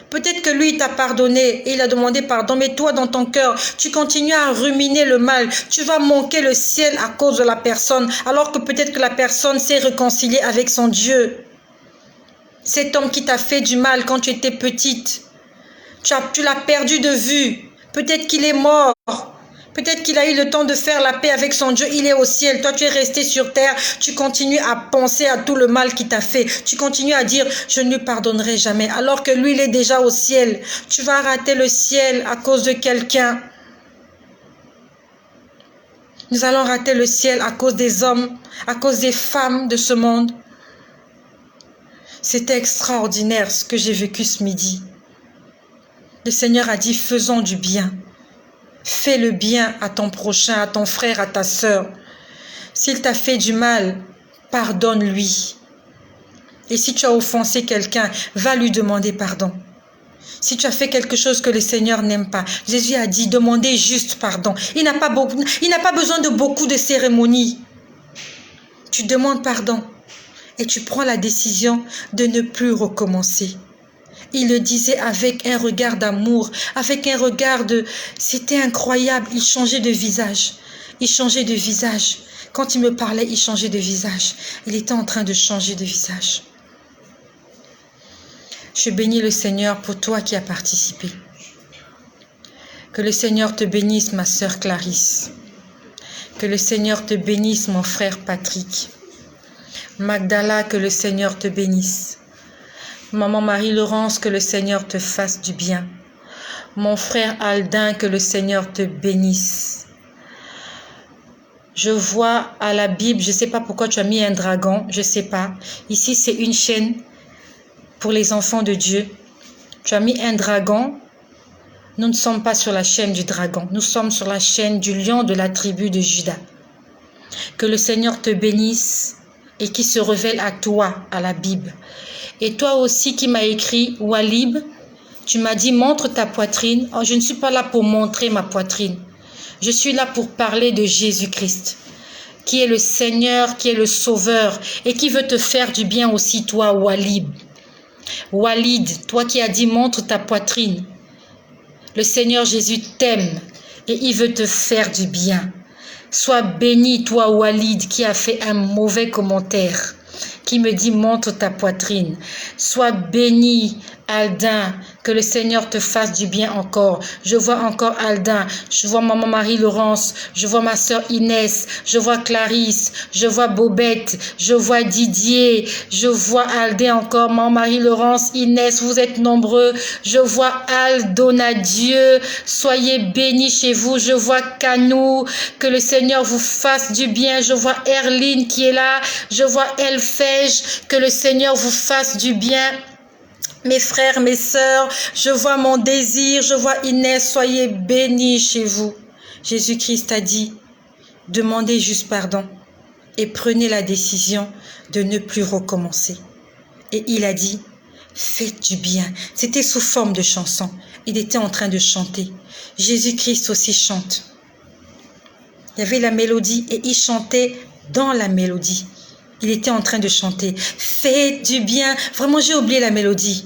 Peut-être que lui, il t'a pardonné et il a demandé pardon. Mais toi, dans ton cœur, tu continues à ruminer le mal. Tu vas manquer le ciel à cause de la personne. Alors que peut-être que la personne s'est réconciliée avec son Dieu. Cet homme qui t'a fait du mal quand tu étais petite. Tu l'as perdu de vue. Peut-être qu'il est mort. Peut-être qu'il a eu le temps de faire la paix avec son Dieu. Il est au ciel. Toi, tu es resté sur terre. Tu continues à penser à tout le mal qu'il t'a fait. Tu continues à dire, je ne lui pardonnerai jamais. Alors que lui, il est déjà au ciel. Tu vas rater le ciel à cause de quelqu'un. Nous allons rater le ciel à cause des hommes, à cause des femmes de ce monde. C'était extraordinaire ce que j'ai vécu ce midi. Le Seigneur a dit, faisons du bien. Fais le bien à ton prochain, à ton frère, à ta sœur. S'il t'a fait du mal, pardonne-lui. Et si tu as offensé quelqu'un, va lui demander pardon. Si tu as fait quelque chose que le Seigneur n'aime pas, Jésus a dit, demandez juste pardon. Il n'a pas besoin de beaucoup de cérémonies. Tu demandes pardon et tu prends la décision de ne plus recommencer. Il le disait avec un regard d'amour, avec un regard de... C'était incroyable, il changeait de visage. Il changeait de visage. Quand il me parlait, il changeait de visage. Il était en train de changer de visage. Je bénis le Seigneur pour toi qui as participé. Que le Seigneur te bénisse, ma sœur Clarisse. Que le Seigneur te bénisse, mon frère Patrick. Magdala, que le Seigneur te bénisse. Maman Marie-Laurence, que le Seigneur te fasse du bien. Mon frère Aldin, que le Seigneur te bénisse. Je vois à la Bible, je ne sais pas pourquoi tu as mis un dragon, je ne sais pas. Ici, c'est une chaîne pour les enfants de Dieu. Tu as mis un dragon. Nous ne sommes pas sur la chaîne du dragon. Nous sommes sur la chaîne du lion de la tribu de Juda. Que le Seigneur te bénisse et qui se révèle à toi, à la Bible. Et toi aussi qui m'as écrit, Walib, tu m'as dit, montre ta poitrine. Oh, je ne suis pas là pour montrer ma poitrine. Je suis là pour parler de Jésus-Christ, qui est le Seigneur, qui est le Sauveur et qui veut te faire du bien aussi, toi, Walib. Walid, toi qui as dit, montre ta poitrine. Le Seigneur Jésus t'aime et il veut te faire du bien. Sois béni, toi, Walid, qui a fait un mauvais commentaire, qui me dit, montre ta poitrine. Sois béni, Aldin, que le Seigneur te fasse du bien encore. Je vois encore Aldin, je vois maman Marie-Laurence, je vois ma sœur Inès, je vois Clarisse, je vois Bobette, je vois Didier, je vois Aldin encore, maman Marie-Laurence, Inès, vous êtes nombreux. Je vois Aldonadieu, soyez bénis chez vous. Je vois Canou, que le Seigneur vous fasse du bien. Je vois Erline qui est là, je vois Elfège, que le Seigneur vous fasse du bien. Mes frères, mes sœurs, je vois mon désir, je vois Inès, soyez bénis chez vous. Jésus-Christ a dit, demandez juste pardon et prenez la décision de ne plus recommencer. Et il a dit, faites du bien. C'était sous forme de chanson. Il était en train de chanter. Jésus-Christ aussi chante. Il y avait la mélodie et il chantait dans la mélodie. Il était en train de chanter. Faites du bien. Vraiment, j'ai oublié la mélodie.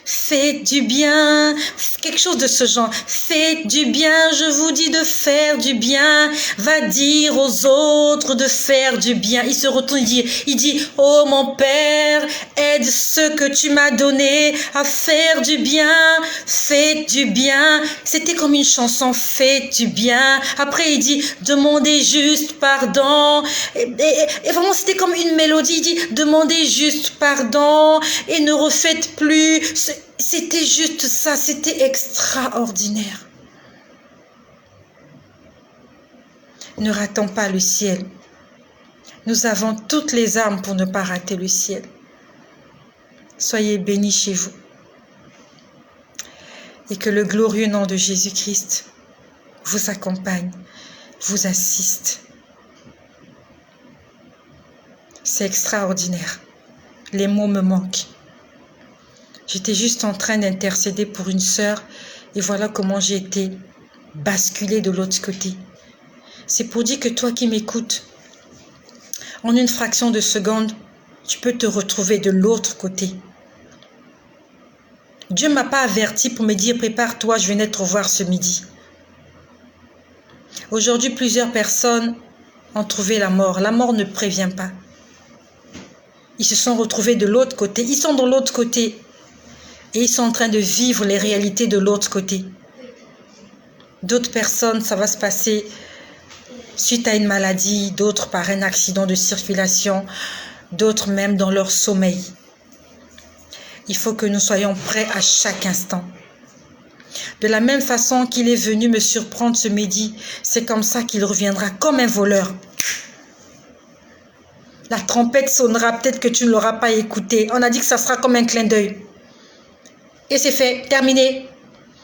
Faites du bien, quelque chose de ce genre. Faites du bien, je vous dis de faire du bien. Va dire aux autres de faire du bien. Il se retourne, il dit, oh mon Père, aide ceux que tu m'as donnés à faire du bien. Faites du bien. C'était comme une chanson, faites du bien. Après, il dit, demandez juste pardon. Et vraiment, c'était comme une mélodie. Il dit, demandez juste pardon et ne refaites plus. C'était juste ça, c'était extraordinaire. Ne ratons pas le ciel. Nous avons toutes les armes pour ne pas rater le ciel. Soyez bénis chez vous. Et que le glorieux nom de Jésus-Christ vous accompagne, vous assiste. C'est extraordinaire. Les mots me manquent. J'étais juste en train d'intercéder pour une sœur et voilà comment j'ai été basculée de l'autre côté. C'est pour dire que toi qui m'écoutes, en une fraction de seconde, tu peux te retrouver de l'autre côté. Dieu ne m'a pas averti pour me dire, prépare-toi, je viens te revoir ce midi. Aujourd'hui, plusieurs personnes ont trouvé la mort. La mort ne prévient pas. Ils se sont retrouvés de l'autre côté. Ils sont de l'autre côté. Et ils sont en train de vivre les réalités de l'autre côté. D'autres personnes, ça va se passer suite à une maladie, d'autres par un accident de circulation, d'autres même dans leur sommeil. Il faut que nous soyons prêts à chaque instant. De la même façon qu'il est venu me surprendre ce midi, c'est comme ça qu'il reviendra comme un voleur. La trompette sonnera, peut-être que tu ne l'auras pas écouté. On a dit que ça sera comme un clin d'œil. Et c'est fait, terminé.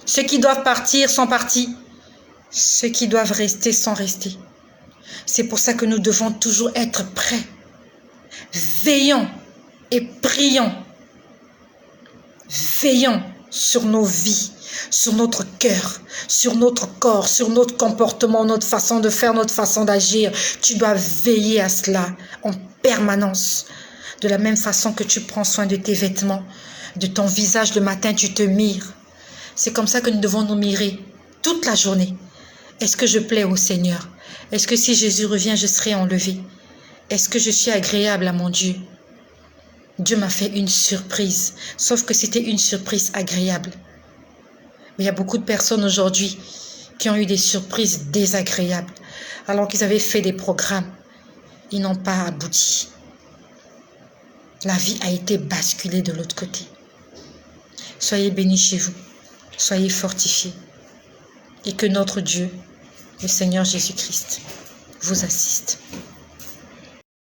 Ceux qui doivent partir sont partis. Ceux qui doivent rester sont restés. C'est pour ça que nous devons toujours être prêts, veillons et prions. Veillons sur nos vies, sur notre cœur, sur notre corps, sur notre comportement, notre façon de faire, notre façon d'agir. Tu dois veiller à cela en permanence. De la même façon que tu prends soin de tes vêtements, de ton visage le matin, tu te mires. C'est comme ça que nous devons nous mirer toute la journée. Est-ce que je plais au Seigneur? Est-ce que si Jésus revient, je serai enlevé? Est-ce que je suis agréable à mon Dieu? Dieu m'a fait une surprise, sauf que c'était une surprise agréable. Mais il y a beaucoup de personnes aujourd'hui qui ont eu des surprises désagréables, alors qu'ils avaient fait des programmes. Ils n'ont pas abouti. La vie a été basculée de l'autre côté. Soyez bénis chez vous. Soyez fortifiés. Et que notre Dieu, le Seigneur Jésus-Christ, vous assiste.